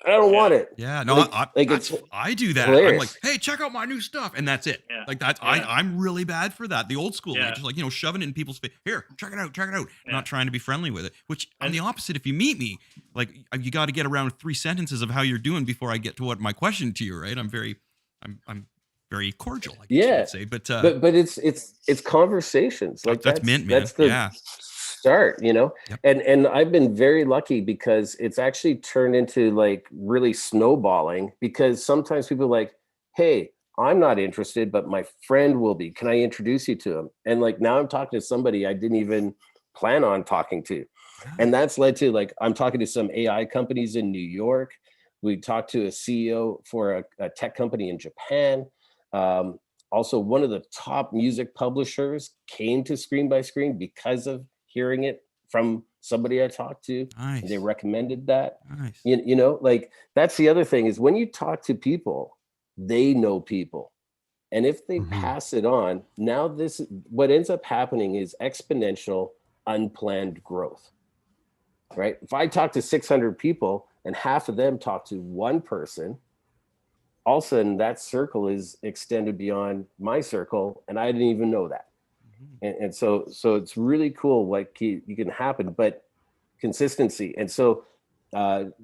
I don't want it. Yeah, no, I do that. Hilarious. I'm like, hey, check out my new stuff, and that's it. Yeah. Like that's I'm really bad for that. The old school, like, just like, you know, shoving it in people's face. Here, check it out. Yeah. Not trying to be friendly with it. Which I'm the opposite. If you meet me, like you got to get around 3 sentences of how you're doing before I get to what my question to you. Right? I'm very cordial. I guess you would say, but it's conversations. Like that's mint, man. That's the start, you know. Yep. And I've been very lucky because it's actually turned into like really snowballing, because sometimes people are like, hey, I'm not interested, but my friend will be. Can I introduce you to him? And like now I'm talking to somebody I didn't even plan on talking to. And that's led to like, I'm talking to some AI companies in New York. We talked to a CEO for a tech company in Japan. Also, one of the top music publishers came to Screen by Screen because of hearing it from somebody I talked to. Nice. And they recommended that. Nice. You know, like that's the other thing is when you talk to people, they know people. And if they pass it on, now what ends up happening is exponential, unplanned growth, right? If I talk to 600 people and half of them talk to one person, all of a sudden that circle is extended beyond my circle, and I didn't even know that. And so it's really cool what you can happen, but consistency. And so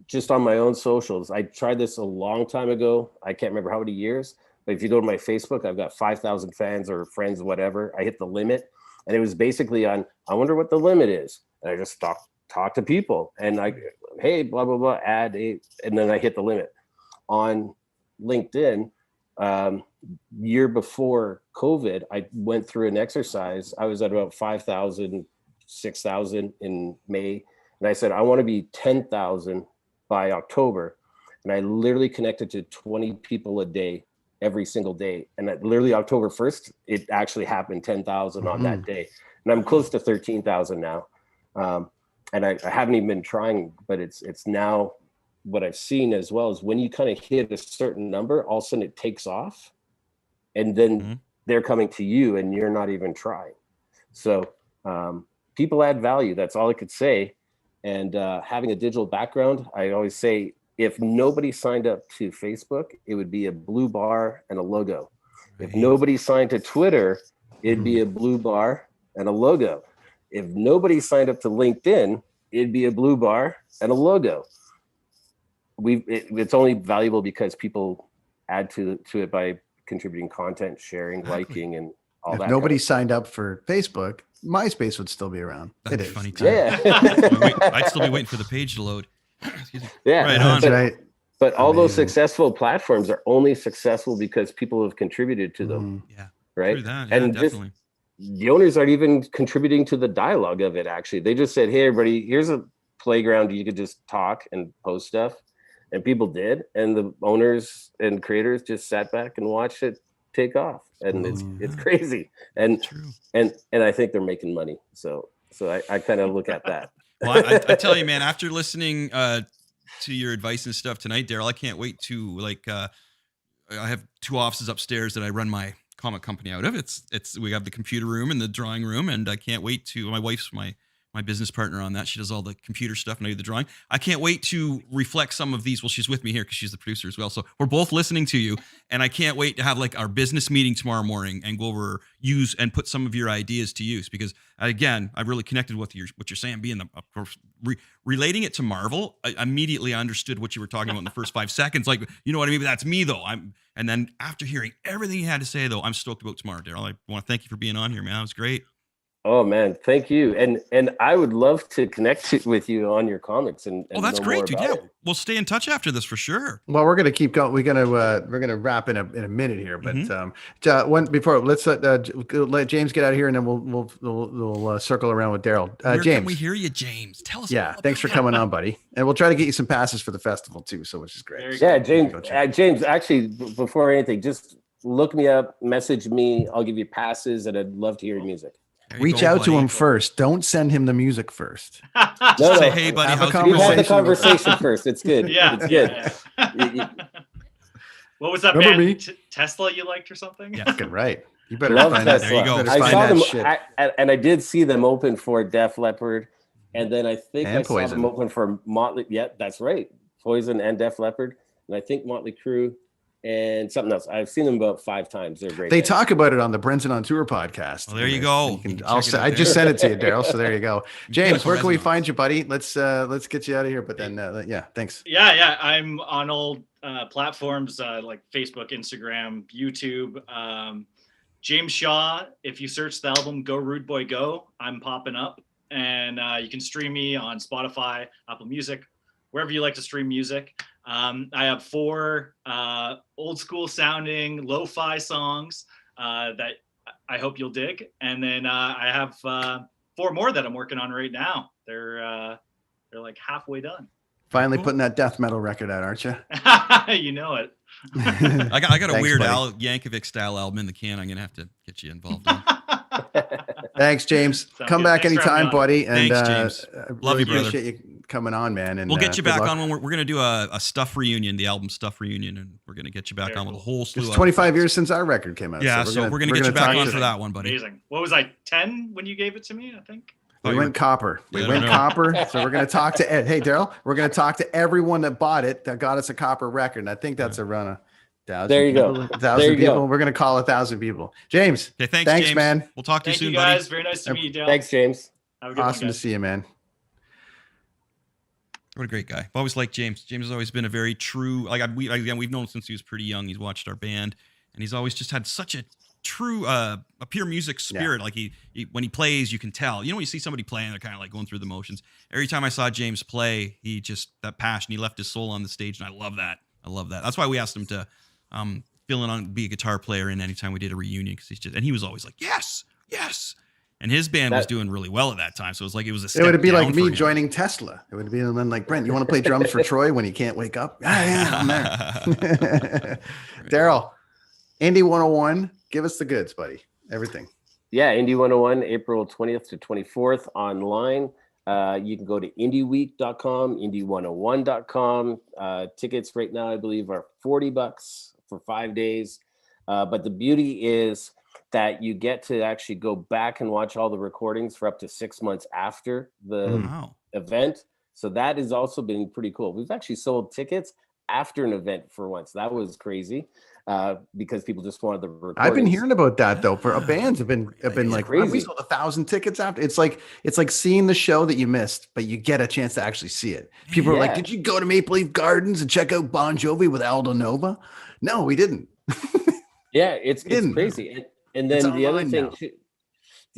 just on my own socials, I tried this a long time ago. I can't remember how many years, but if you go to my Facebook, I've got 5,000 fans or friends, whatever. I hit the limit, and it was basically on, I wonder what the limit is. And I just talk to people, and I, hey, blah, blah, blah, add a, and then I hit the limit. On LinkedIn, year before COVID, I went through an exercise. I was at about 5,000, 6,000 in May. And I said, I want to be 10,000 by October. And I literally connected to 20 people a day, every single day. And literally October 1st, it actually happened 10,000 on that day. And I'm close to 13,000 now. And I haven't even been trying, but it's now what I've seen as well is when you kind of hit a certain number, all of a sudden it takes off. And then they're coming to you and you're not even trying. So people add value. That's all I could say. And having a digital background, I always say, if nobody signed up to Facebook, it would be a blue bar and a logo. Right. If nobody signed to Twitter, it'd be a blue bar and a logo. If nobody signed up to LinkedIn, it'd be a blue bar and a logo. It's only valuable because people add to it by contributing content, sharing, liking, and all that. If nobody signed up for Facebook, MySpace would still be around. That'd it be is. funny too. Yeah. I'd still be waiting for the page to load. Excuse me. Yeah. Right on. That's right. But all those successful platforms are only successful because people have contributed to them. Yeah. Right. True that. Yeah, and definitely. The owners aren't even contributing to the dialogue of it. Actually, they just said, "Hey, everybody, here's a playground. You could just talk and post stuff." And people did, and the owners and creators just sat back and watched it take off, and it's crazy. And I think they're making money. So I kind of look at that. Well, I tell you, man, after listening to your advice and stuff tonight, Daryl, I can't wait to I have 2 offices upstairs that I run my comic company out of. We have the computer room and the drawing room, and I can't wait to. My wife's my business partner on that. She does all the computer stuff and I do the drawing. I can't wait to reflect some of these. Well, she's with me here because she's the producer as well. So we're both listening to you, and I can't wait to have like our business meeting tomorrow morning and go over, use and put some of your ideas to use, because again, I've really connected with what you're saying, being relating it to Marvel. I immediately understood what you were talking about in the first 5 seconds. Like, you know what I mean? But that's me though. And then after hearing everything you had to say though, I'm stoked about tomorrow, Daryl. I want to thank you for being on here, man. That was great. Oh man, thank you. And I would love to connect with you on your comics and that's know great, more dude. about Yeah, it. we'll stay in touch after this for sure. Well, we're gonna keep going. We're gonna wrap in a minute here, but one before let's let James get out of here, and then we'll circle around with Daryl. Where James, can we hear you, James? Tell us. Yeah, thanks for coming on, buddy. And we'll try to get you some passes for the festival too, so which is great. Yeah, James. James, actually, before anything, just look me up, message me. I'll give you passes, and I'd love to hear your music. Reach out to him first. Don't send him the music first. No, say, hey, buddy, how's you have the conversation first. It's good. Yeah, it's good. Yeah. What was that Remember band? Tesla you liked or something? Yeah, right. You better Love find Tesla. that. You better I find saw that them, shit. and I did see them open for Def Leppard, and then I think And I saw Poison. them open for Motley. Yeah, that's right, Poison and Def Leppard, and I think Motley Crue and something else. I've seen them about 5 times. They're great. They bands. talk about it on the Brenton on Tour podcast. Well, there you go. I just sent it to you, Daryl. So there you go. James, where can we find you, buddy? Let's get you out of here. But then, yeah, thanks. Yeah. I'm on all platforms like Facebook, Instagram, YouTube. James Shaw. If you search the album "Go Rude Boy Go," I'm popping up, and you can stream me on Spotify, Apple Music, wherever you like to stream music. I have 4 old school sounding lo-fi songs that I hope you'll dig. And then I have 4 more that I'm working on right now. They're like halfway done. Finally putting that death metal record out, aren't you? You know it. I got a Thanks, Weird buddy. Al Yankovic style album in the can. I'm gonna have to get you involved in. Thanks, James. Sounds Come good. back Thanks for having anytime, me on. buddy. And Thanks, James. Love you, brother. Appreciate you coming on, man. And We'll get you good back luck. on when we're gonna do a Stuff reunion, the album Stuff reunion, and we're gonna get you back on with a whole slew. It's of 25 years since our record came out. Yeah, so we're gonna get you back on for that one, buddy. Amazing. What was I, 10 when you gave it to me? I think. We went copper. We Yeah, went I know. copper. So we're going to talk to Ed. Hey, Daryl, we're going to talk to everyone that bought it that got us a copper record. And I think that's around 1,000. There you go. 1,000 people. go. We're going to call 1,000 people. James. Okay, thanks, James. Man. We'll talk to you Thank soon, you guys. buddy. Very nice to meet you, Dale. Thanks, James. Have a good one, Awesome to guys. see you, man. What a great guy. I've always liked James. James has always been a very true, we've known him since he was pretty young. He's watched our band, and he's always just had such a true, a pure music spirit. Yeah. Like he when he plays, you can tell. You know, when you see somebody playing, they're kind of like going through the motions. Every time I saw James play, he just, that passion, he left his soul on the stage, and I love that. That's why we asked him to fill in on, be a guitar player in anytime we did a reunion, because he was always like, yes. And his band was doing really well at that time. So it was like, it was a step It would be down like for me him. joining Tesla. It would be then like, Brent, you want to play drums for Troy when he can't wake up? Yeah, I'm there. Daryl, Indie 101, give us the goods, buddy. Everything. Yeah, Indie 101, April 20th to 24th online. You can go to indieweek.com, indie101.com. Tickets right now, I believe, are $40 for 5 days. But the beauty is that you get to actually go back and watch all the recordings for up to 6 months after the event. So that has also been pretty cool. We've actually sold tickets after an event for once. That was crazy because people just wanted the recordings. I've been hearing about that though. For bands have been like, crazy. we sold 1,000 tickets after. It's like seeing the show that you missed, but you get a chance to actually see it. People are like, did you go to Maple Leaf Gardens and check out Bon Jovi with Aldo Nova? No, we didn't. Yeah, it's crazy. And then the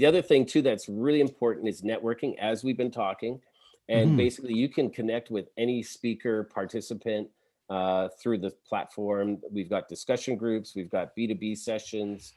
other thing too that's really important is networking, as we've been talking. And basically you can connect with any speaker, participant through the platform. We've got discussion groups, we've got B2B sessions.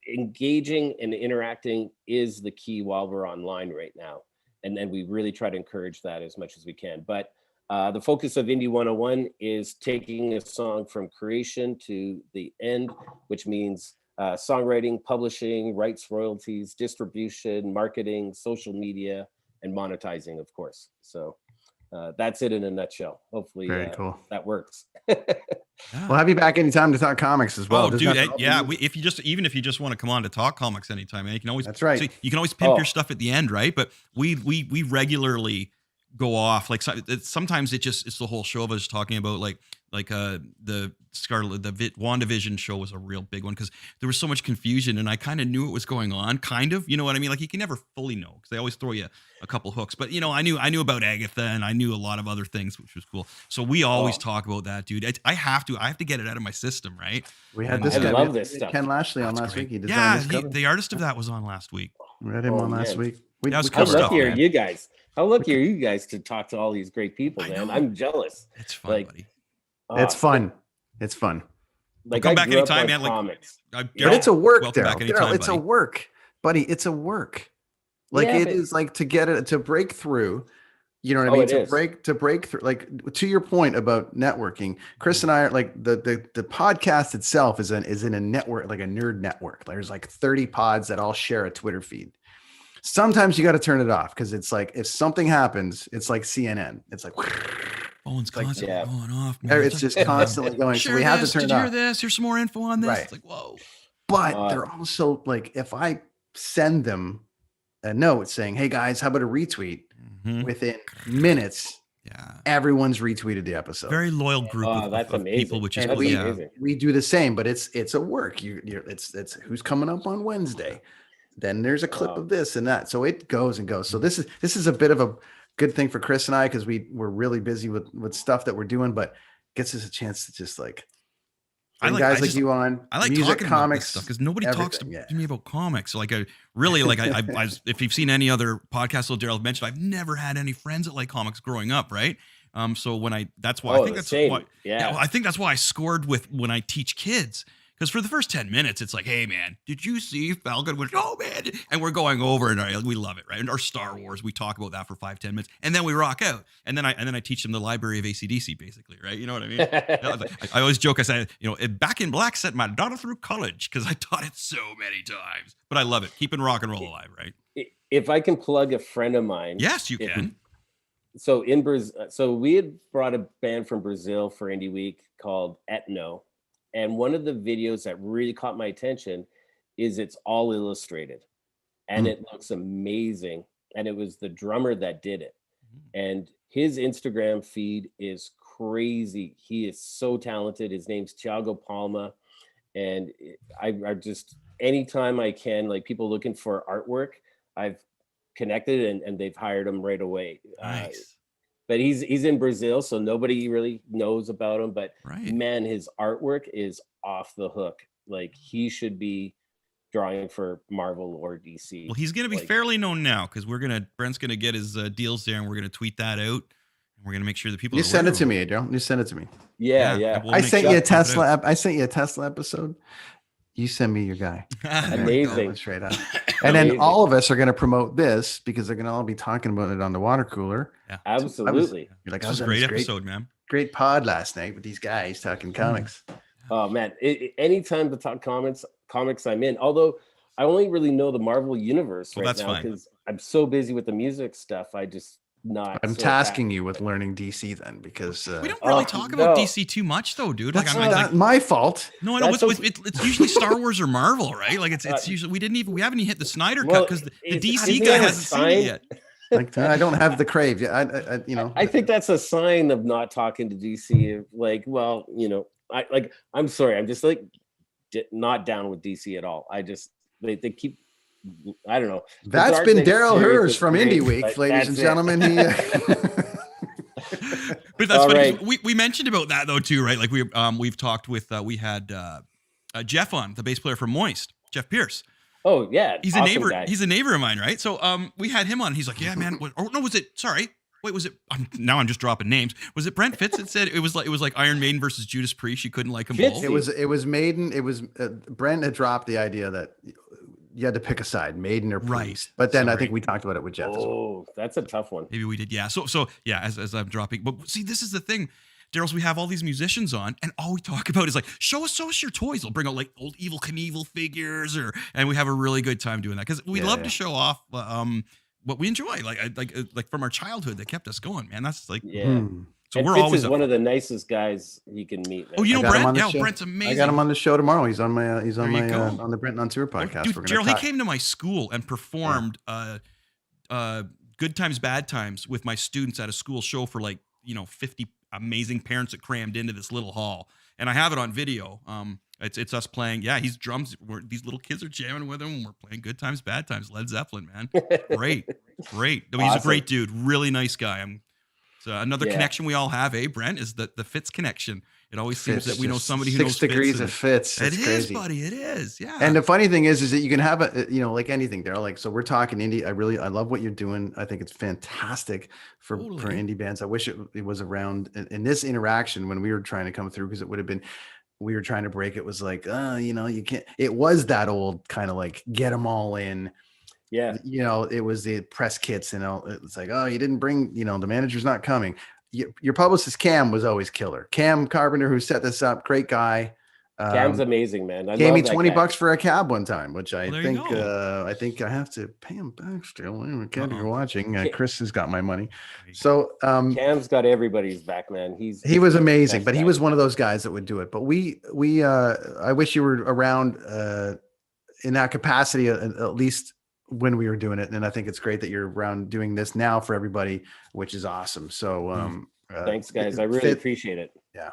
Engaging and interacting is the key while we're online right now. And then we really try to encourage that as much as we can. But the focus of Indie 101 is taking a song from creation to the end, which means songwriting, publishing, rights, royalties, distribution, marketing, social media, and monetizing, of course. So that's it in a nutshell. Hopefully cool. That works. We'll have you back anytime to talk comics as well. Oh, dude, if you just want to come on to talk comics anytime, man, you can always. That's right. So you can always pimp your stuff at the end, right? But we regularly go off. Like sometimes it's the whole show of us talking about the WandaVision show was a real big one because there was so much confusion and I kind of knew what was going on, kind of, you know what I mean? Like you can never fully know because they always throw you a couple hooks, but you know, I knew about Agatha and I knew a lot of other things, which was cool. So we always talk about that, dude. I have to get it out of my system, right? We had this guy. I love this stuff. Ken Lashley on last week. He designed this cover. The artist of that was on last week. We had him on last week. How lucky are you guys? How lucky are you guys to talk to all these great people, man? I'm jealous. It's fun, buddy. It's fun. It's fun. Like come back anytime, man. Comics. But it's a work, Daryl. It's a work, buddy. It's a work. Like is like to get it to break through. You know what I mean? To break through. Like to your point about networking, Chris and I are like the podcast itself is in a network, like a nerd network. There's like 30 pods that all share a Twitter feed. Sometimes you got to turn it off because it's like if something happens, it's like CNN. It's like phone's constantly going off. Man. It's just constantly going. So we have to turn it off. Did you hear this? Here's some more info on this. Right. It's like whoa. But they're also like, if I send them a note saying, "Hey guys, how about a retweet?" Within minutes, everyone's retweeted the episode. Very loyal group of people, which is amazing. We do the same, but it's a work. It's who's coming up on Wednesday. Then there's a clip of this and that. So it goes and goes. So this is a bit of a good thing for Chris and I because we're really busy with stuff that we're doing, but gets us a chance to just like guys like you on. I like music, talking comics, about this stuff because nobody talks to me about comics. So like I if you've seen any other podcast that Daryl mentioned, I've never had any friends that like comics growing up, right? So I think that's why I scored with when I teach kids. Because for the first 10 minutes, it's like, hey, man, did you see Falcon? Oh, man. And we're going over and we love it, right? And our Star Wars, we talk about that for 5-10 minutes. And then we rock out. And then I teach them the library of AC/DC, basically, right? You know what I mean? I always joke, I say, Back in Black sent my daughter through college because I taught it so many times. But I love it. Keeping rock and roll alive, right? If I can plug a friend of mine. Yes, you can. So in Brazil, we had brought a band from Brazil for Indie Week called Etno. And one of the videos that really caught my attention is it's all illustrated and it looks amazing. And it was the drummer that did it. And his Instagram feed is crazy. He is so talented. His name's Thiago Palma. And I just, anytime I can, like people looking for artwork, I've connected and they've hired him right away. Nice. But he's in Brazil, so nobody really knows about him. But man, his artwork is off the hook. Like he should be drawing for Marvel or DC. Well, he's going to be fairly known now because Brent's going to get his deals there, and we're going to tweet that out, and we're going to make sure that people. You send it to me, Adriel. You send it to me. Yeah. I sent you a Tesla. I sent you a Tesla episode. You send me your guy. Amazing. Straight up. And then all of us are going to promote this because they're going to all be talking about it on the water cooler. Yeah, absolutely. You're like, that was a great episode, man. Great pod last night with these guys talking comics. Oh man, anytime to talk comics, I'm in. Although I only really know the Marvel universe right now because I'm so busy with the music stuff. I'm tasking you with learning DC then because we don't really talk about DC too much though, dude. That's not my fault. No, I know it's usually Star Wars or Marvel, right? Like it's usually we haven't even hit the Snyder cut because the DC guy hasn't seen it yet. Like I don't have the crave. I think that's a sign of not talking to DC. Like, well, I'm sorry, I'm just like not down with DC at all. They keep. I don't know. That's been Daryl Hurst from Indie Week, ladies and gentlemen. But that's funny. Right. We mentioned about that though too, right? Like we've talked with we had Jeff on, the bass player from Moist, Jeff Pierce. Oh yeah, he's a neighbor. Guy. He's a neighbor of mine, right? So we had him on. He's like, yeah, man. Was it? Sorry. Wait, was it? Now I'm just dropping names. Was it Brent Fitz that said it was like Iron Maiden versus Judas Priest? You couldn't like them both. It was Maiden. It was Brent had dropped the idea that you had to pick a side, Maiden or Priest. Right. But then I think we talked about it with Jeff. Oh, that's a tough one. Maybe we did. Yeah. So yeah. As I'm dropping, but see, this is the thing. Daryl's, we have all these musicians on, and all we talk about is like, show us your toys. We'll bring out like old Evel Knievel figures, and we have a really good time doing that because we love to show off what we enjoy, like from our childhood that kept us going, man. That's like, So and we're Fitz always is one of the nicest guys you can meet. Man. Oh, you know Brent? Yeah, Brent's amazing. I got him on the show tomorrow. He's on my on the Brent on Tour podcast. Dude, Gerald, he came to my school and performed Good Times, Bad Times with my students at a school show for 50 amazing parents that crammed into this little hall. And I have it on video. It's us playing. Yeah, he's drums. These little kids are jamming with him. We're playing Good Times, Bad Times. Led Zeppelin, man. Great. He's a great dude. Really nice guy. So another connection we all have, Brent, is the Fitz connection. It always seems that we know somebody who knows 6 degrees of Fitz. It is, buddy. It is. Yeah. And the funny thing is that you can have like anything there. Like, so we're talking indie. I love what you're doing. I think it's fantastic for indie bands. I wish it was around in this interaction when we were trying to come through, because it would have been, we were trying to break. It was like, you can't, it was that old kind of like get them all in. Yeah. It was the press kits, it's like, oh, you didn't bring, the manager's not coming. Your publicist Cam was always killer. Cam Carpenter, who set this up, great guy. Cam's amazing, man. I gave me love $20 for a cab one time, which I think I have to pay him back still. Ken, you're watching. Chris has got my money. So Cam's got everybody's back, man. He was amazing, but he was one of those guys that would do it. But I wish you were around in that capacity, at least when we were doing it. And I think it's great that you're around doing this now for everybody, which is awesome. So thanks, guys. I really appreciate it. Yeah.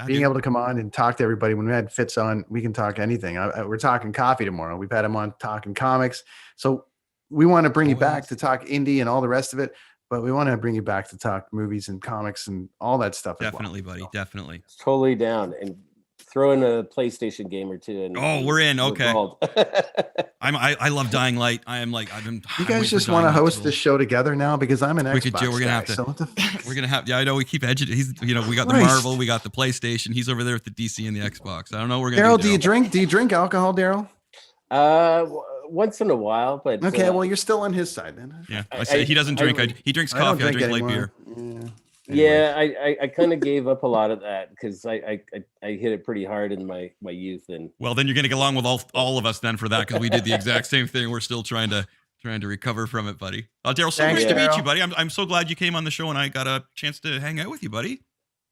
Being able to come on and talk to everybody. When we had Fitz on, we can talk anything. We're talking coffee tomorrow. We've had him on talking comics. So we want to bring you back to talk indie and all the rest of it, but we want to bring you back to talk movies and comics and all that stuff. Definitely, buddy. So. Definitely. Totally down. And throw in a PlayStation game or two. And we're in. Okay. I love Dying Light. You guys just want to host this show together now, because I'm an Xbox guy. We're gonna have to. So we're gonna have. Yeah, I know. We keep edging. We got the Marvel. We got the PlayStation. He's over there with the DC and the Xbox. I don't know. We're gonna. Daryl, do you drink? Do you drink alcohol, Daryl? Once in a while, but okay. Well, you're still on his side then. Yeah, I say he doesn't drink. He drinks coffee. I drink light beer. Yeah, I kind of gave up a lot of that because I hit it pretty hard in my youth. And well, then you're going to get along with all of us then for that, because we did the exact same thing. We're still trying to recover from it, buddy. Daryl, so nice to meet you, buddy. I'm so glad you came on the show and I got a chance to hang out with you, buddy.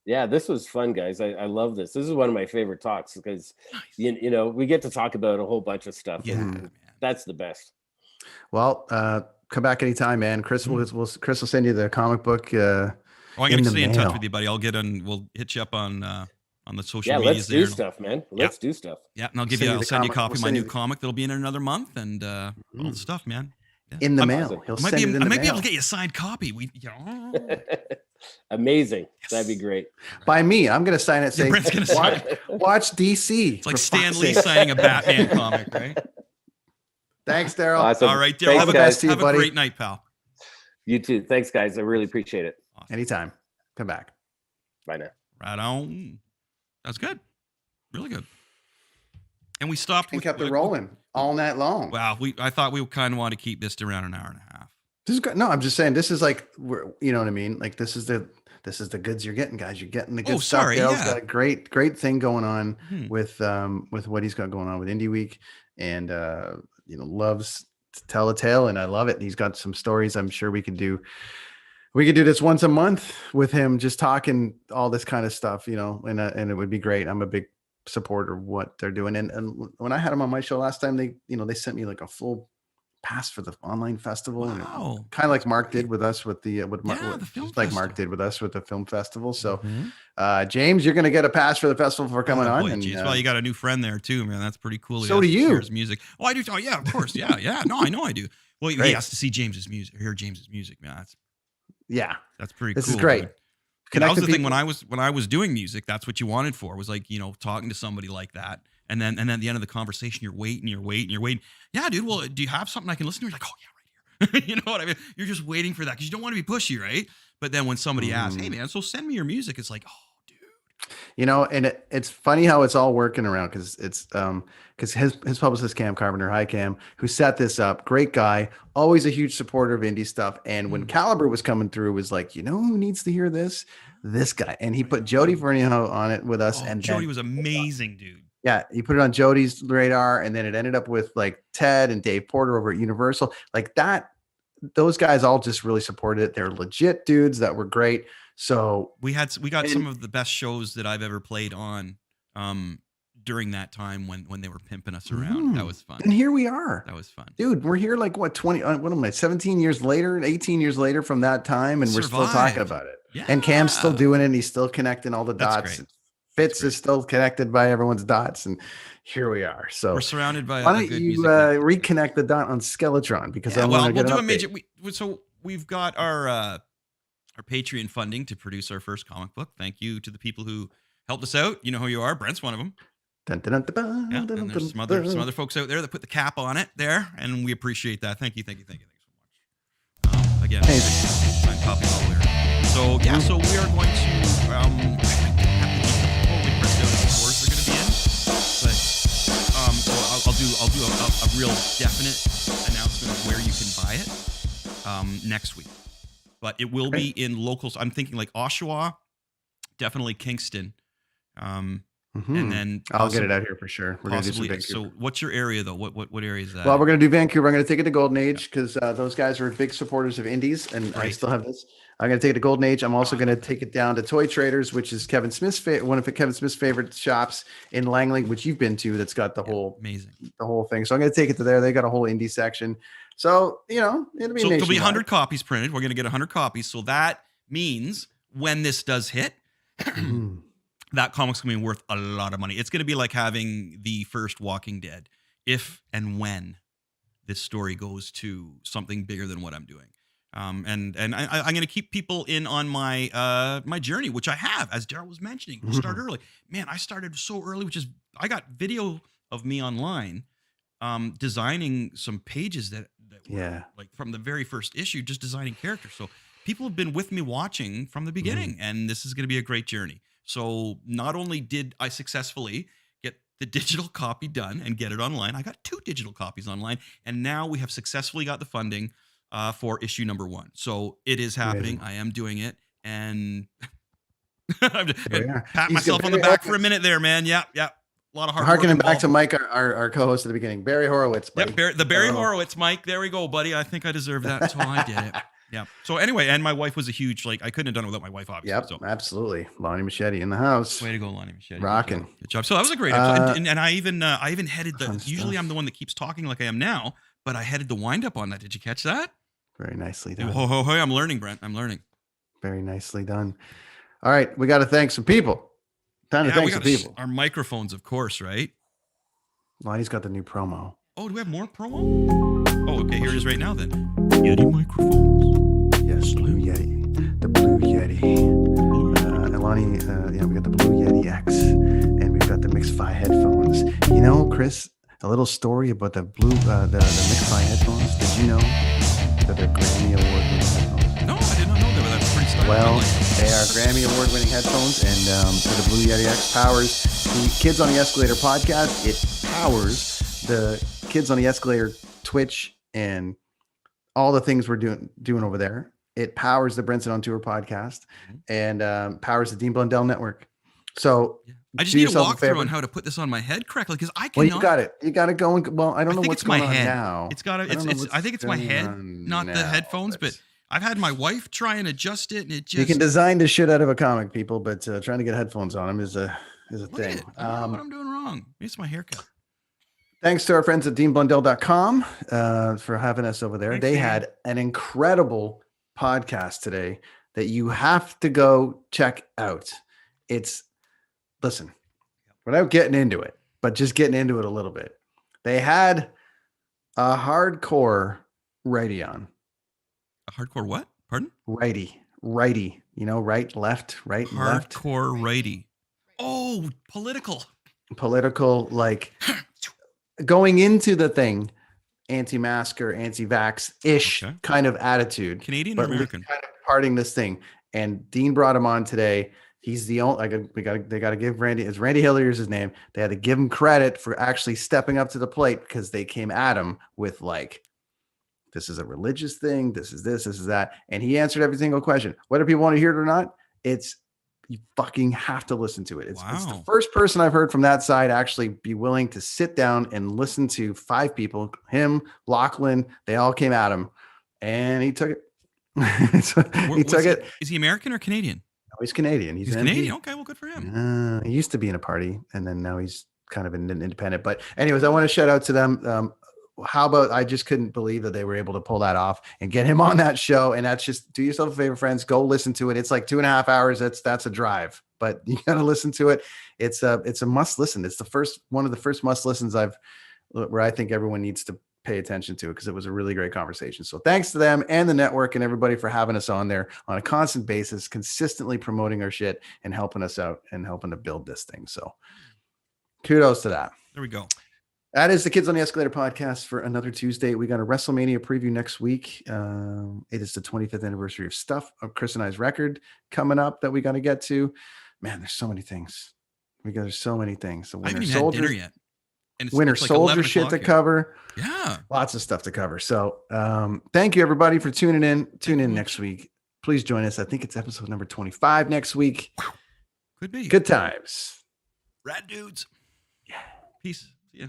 Yeah, this was fun, guys. I love this. This is one of my favorite talks because we get to talk about a whole bunch of stuff. Yeah, and that's the best. Well, come back anytime, man. Chris will send you the comic book. I'm going to stay in touch with you, buddy. We'll hit you up on the social media. Let's do stuff, man. Let's do stuff. Yeah, and I'll send you a copy of my new comic that'll be in another month, and all the stuff, man. Yeah. In the mail. He'll send it in the mail. I might be able to get you a signed copy. Amazing. Yes. That'd be great. By me, I'm going to sign it. Say, watch DC. It's like Stan Lee signing a Batman comic, right? Thanks, Daryl. Awesome. All right, Daryl. Have a great night, pal. You too. Thanks, guys. I really appreciate it. Awesome. Anytime. Come back. Bye now. Right on. That's good. Really good. And we stopped. And kept it rolling all night long. Wow. I thought we kind of want to keep this to around an hour and a half. This is good. No, I'm just saying this is like, you know what I mean? Like this is the goods you're getting, guys. You're getting the good stuff. Dale's got a great thing going on with what he's got going on with Indie Week, and loves to tell a tale, and I love it. He's got some stories. I'm sure we could do this once a month with him, just talking all this kind of stuff, and it would be great. I'm a big supporter of what they're doing. And when I had him on my show last time, they sent me like a full pass for the online festival. Wow. And kind of like Mark did with us with the Mark did with us with the film festival. So James, you're going to get a pass for the festival for coming on. And well, you got a new friend there too, man. That's pretty cool. So do you. Hear his music. Oh, I do. Oh yeah, of course. Yeah. No, I know I do. Well, he has to see James's music, hear James's music, man. That's pretty cool. This is great. That was the thing when I was doing music, that's what you wanted for, was like, talking to somebody like that. And then at the end of the conversation, you're waiting. Yeah, dude. Well, do you have something I can listen to? You're like, oh yeah, right here. You know what I mean? You're just waiting for that because you don't want to be pushy, right? But then when somebody asks, hey man, so send me your music, it's like, oh dude. And it's funny how it's all working around, because it's because his publicist Cam Carpenter, hi Cam, who set this up, great guy, always a huge supporter of indie stuff. And when Caliber was coming through, was like, who needs to hear this? This guy. And he put Jody Vernio on it with us. And Jody was amazing, dude. Yeah, he put it on Jody's radar, and then it ended up with like Ted and Dave Porter over at Universal. Like that, those guys all just really supported it. They're legit dudes that were great. So we got some of the best shows that I've ever played on, during that time when they were pimping us around. That was fun. And here we are. That was fun. Dude, we're here like what 17 years later, 18 years later from that time, and we're still talking about it. Yeah. And Cam's still doing it, and he's still connecting all the dots. Great. Fitz is still connected by everyone's dots, and here we are. So we're surrounded by why don't you reconnect the dot on Skeletron? Because we'll do a major. So we've got our Patreon funding to produce our first comic book. Thank you to the people who helped us out. You know who you are. Brent's one of them. And there's some other folks out there that put the cap on it there, and we appreciate that. Thank you so much. Again, I'm copying all there. So yeah, so we are going to have to totally pressed out the stores they're going to be in, but so I'll do a real definite announcement of where you can buy it next week. But it will be in locals. I'm thinking like Oshawa, definitely Kingston. And then I'll get it out here for sure. We're going to do some Vancouver. So what's your area though? What area is that? Well, we're going to do Vancouver. I'm going to take it to Golden Age because those guys are big supporters of indies, and I still have this. I'm going to take it to Golden Age. I'm also going to take it down to Toy Traders, which is Kevin Smith's one of Kevin Smith's favorite shops in Langley, which you've been to. That's got the whole thing. So I'm going to take it to there. They got a whole indie section. So it'll be. So there'll be 100 copies printed. We're going to get 100 copies. So that means when this does hit. That comic's going to be worth a lot of money. It's going to be like having the first Walking Dead if and when this story goes to something bigger than what I'm doing. And I'm going to keep people in on my my journey, which I have, as Daryl was mentioning. We'll start early. Man, I started so early, I got video of me online designing some pages that were like from the very first issue, just designing characters. So people have been with me watching from the beginning, and this is going to be a great journey. So not only did I successfully get the digital copy done and get it online, I got 2 digital copies online, and now we have successfully got the funding for issue number 1. So it is happening. I am doing it, and pat myself on the back for a minute there, man. Yeah. A lot of hard work. Harkening back to Mike, our co-host at the beginning, Barry Horowitz. Buddy. Yep, the Barry Horowitz, Mike. There we go, buddy. I think I deserve that, so I did it. Yeah. So anyway, and my wife was a huge, I couldn't have done it without my wife, obviously. Yep, so. Absolutely. Lonnie Machete in the house. Way to go, Lonnie Machete. Rocking. Good job. So that was a great episode. And I even headed usually I'm the one that keeps talking like I am now, but I headed the wind up on that. Did you catch that? Very nicely done. Ho, I'm learning, Brent. I'm learning. Very nicely done. All right. We got to thank some people. Time to thank some people. Our microphones, of course, right? Lonnie's got the new promo. Oh, do we have more promo? Oh, okay. Here it is right now then. Yeti microphones. Yes, Blue Yeti. The Blue Yeti. Lonnie, we got the Blue Yeti X, and we've got the Mix-Fi headphones. You know, Chris, a little story about the the Mix-Fi headphones. Did you know that they're Grammy Award-winning headphones? No, I did not know that. That's pretty stylish. Well, they are Grammy Award-winning headphones, and the Blue Yeti X powers the Kids on the Escalator podcast. It powers the Kids on the Escalator Twitch and all the things we're doing over there. It powers the Brinson on Tour podcast and powers the Dean Blundell Network. So I just need a walkthrough on how to put this on my head correctly because I cannot. Well, you got it. You got to go and I don't know what's going on now. It's got to. I think it's my head, not the headphones. But I've had my wife try and adjust it, and it just. You can design the shit out of a comic, people, but trying to get headphones on them is a thing. I don't know what I'm doing wrong. Maybe it's my haircut. Thanks to our friends at DeanBlundell.com for having us over there. Thanks, they had an incredible podcast today that you have to go check out. Listen, without getting into it, but just getting into it a little bit. They had a hardcore righty on. A hardcore what? Pardon? Righty. You know, right, left, right, left. Hardcore righty. Oh, political, like going into the thing, anti-masker, anti-vax-ish kind of attitude. Canadian or American? Kind of parting this thing. And Dean brought him on today. He's the only, they got to give Randy Hillier is his name. They had to give him credit for actually stepping up to the plate because they came at him with this is a religious thing. This is this is that. And he answered every single question. Whether people want to hear it or not, you fucking have to listen to it. It's the first person I've heard from that side actually be willing to sit down and listen to 5 people, him, Lachlan, they all came at him and he took it. He took it. Is he American or Canadian? No, he's Canadian. He's Canadian. Okay, well, good for him. He used to be in a party and then now he's kind of an independent. But anyways, I want to shout out to them. How about, I just couldn't believe that they were able to pull that off and get him on that show. And that's just, do yourself a favor, friends, go listen to it. It's like 2.5 hours. That's a drive, but you got to listen to it. It's a must listen. It's one of the first must listens where I think everyone needs to pay attention to it, because it was a really great conversation. So thanks to them and the network and everybody for having us on there on a constant basis, consistently promoting our shit and helping us out and helping to build this thing. So kudos to that. There we go. That is the Kids on the Escalator podcast for another Tuesday. We got a WrestleMania preview next week. It is the 25th anniversary of Chris and I's record coming up that we got to get to. Man, there's so many things. There's so many things. The Winter Soldier had dinner yet. And Winter Soldier shit to cover. Yeah. Lots of stuff to cover. So thank you, everybody, for tuning in. Tune in next week. Please join us. I think it's episode number 25 next week. Could be. Good times. Rad dudes. Yeah. Peace. See ya.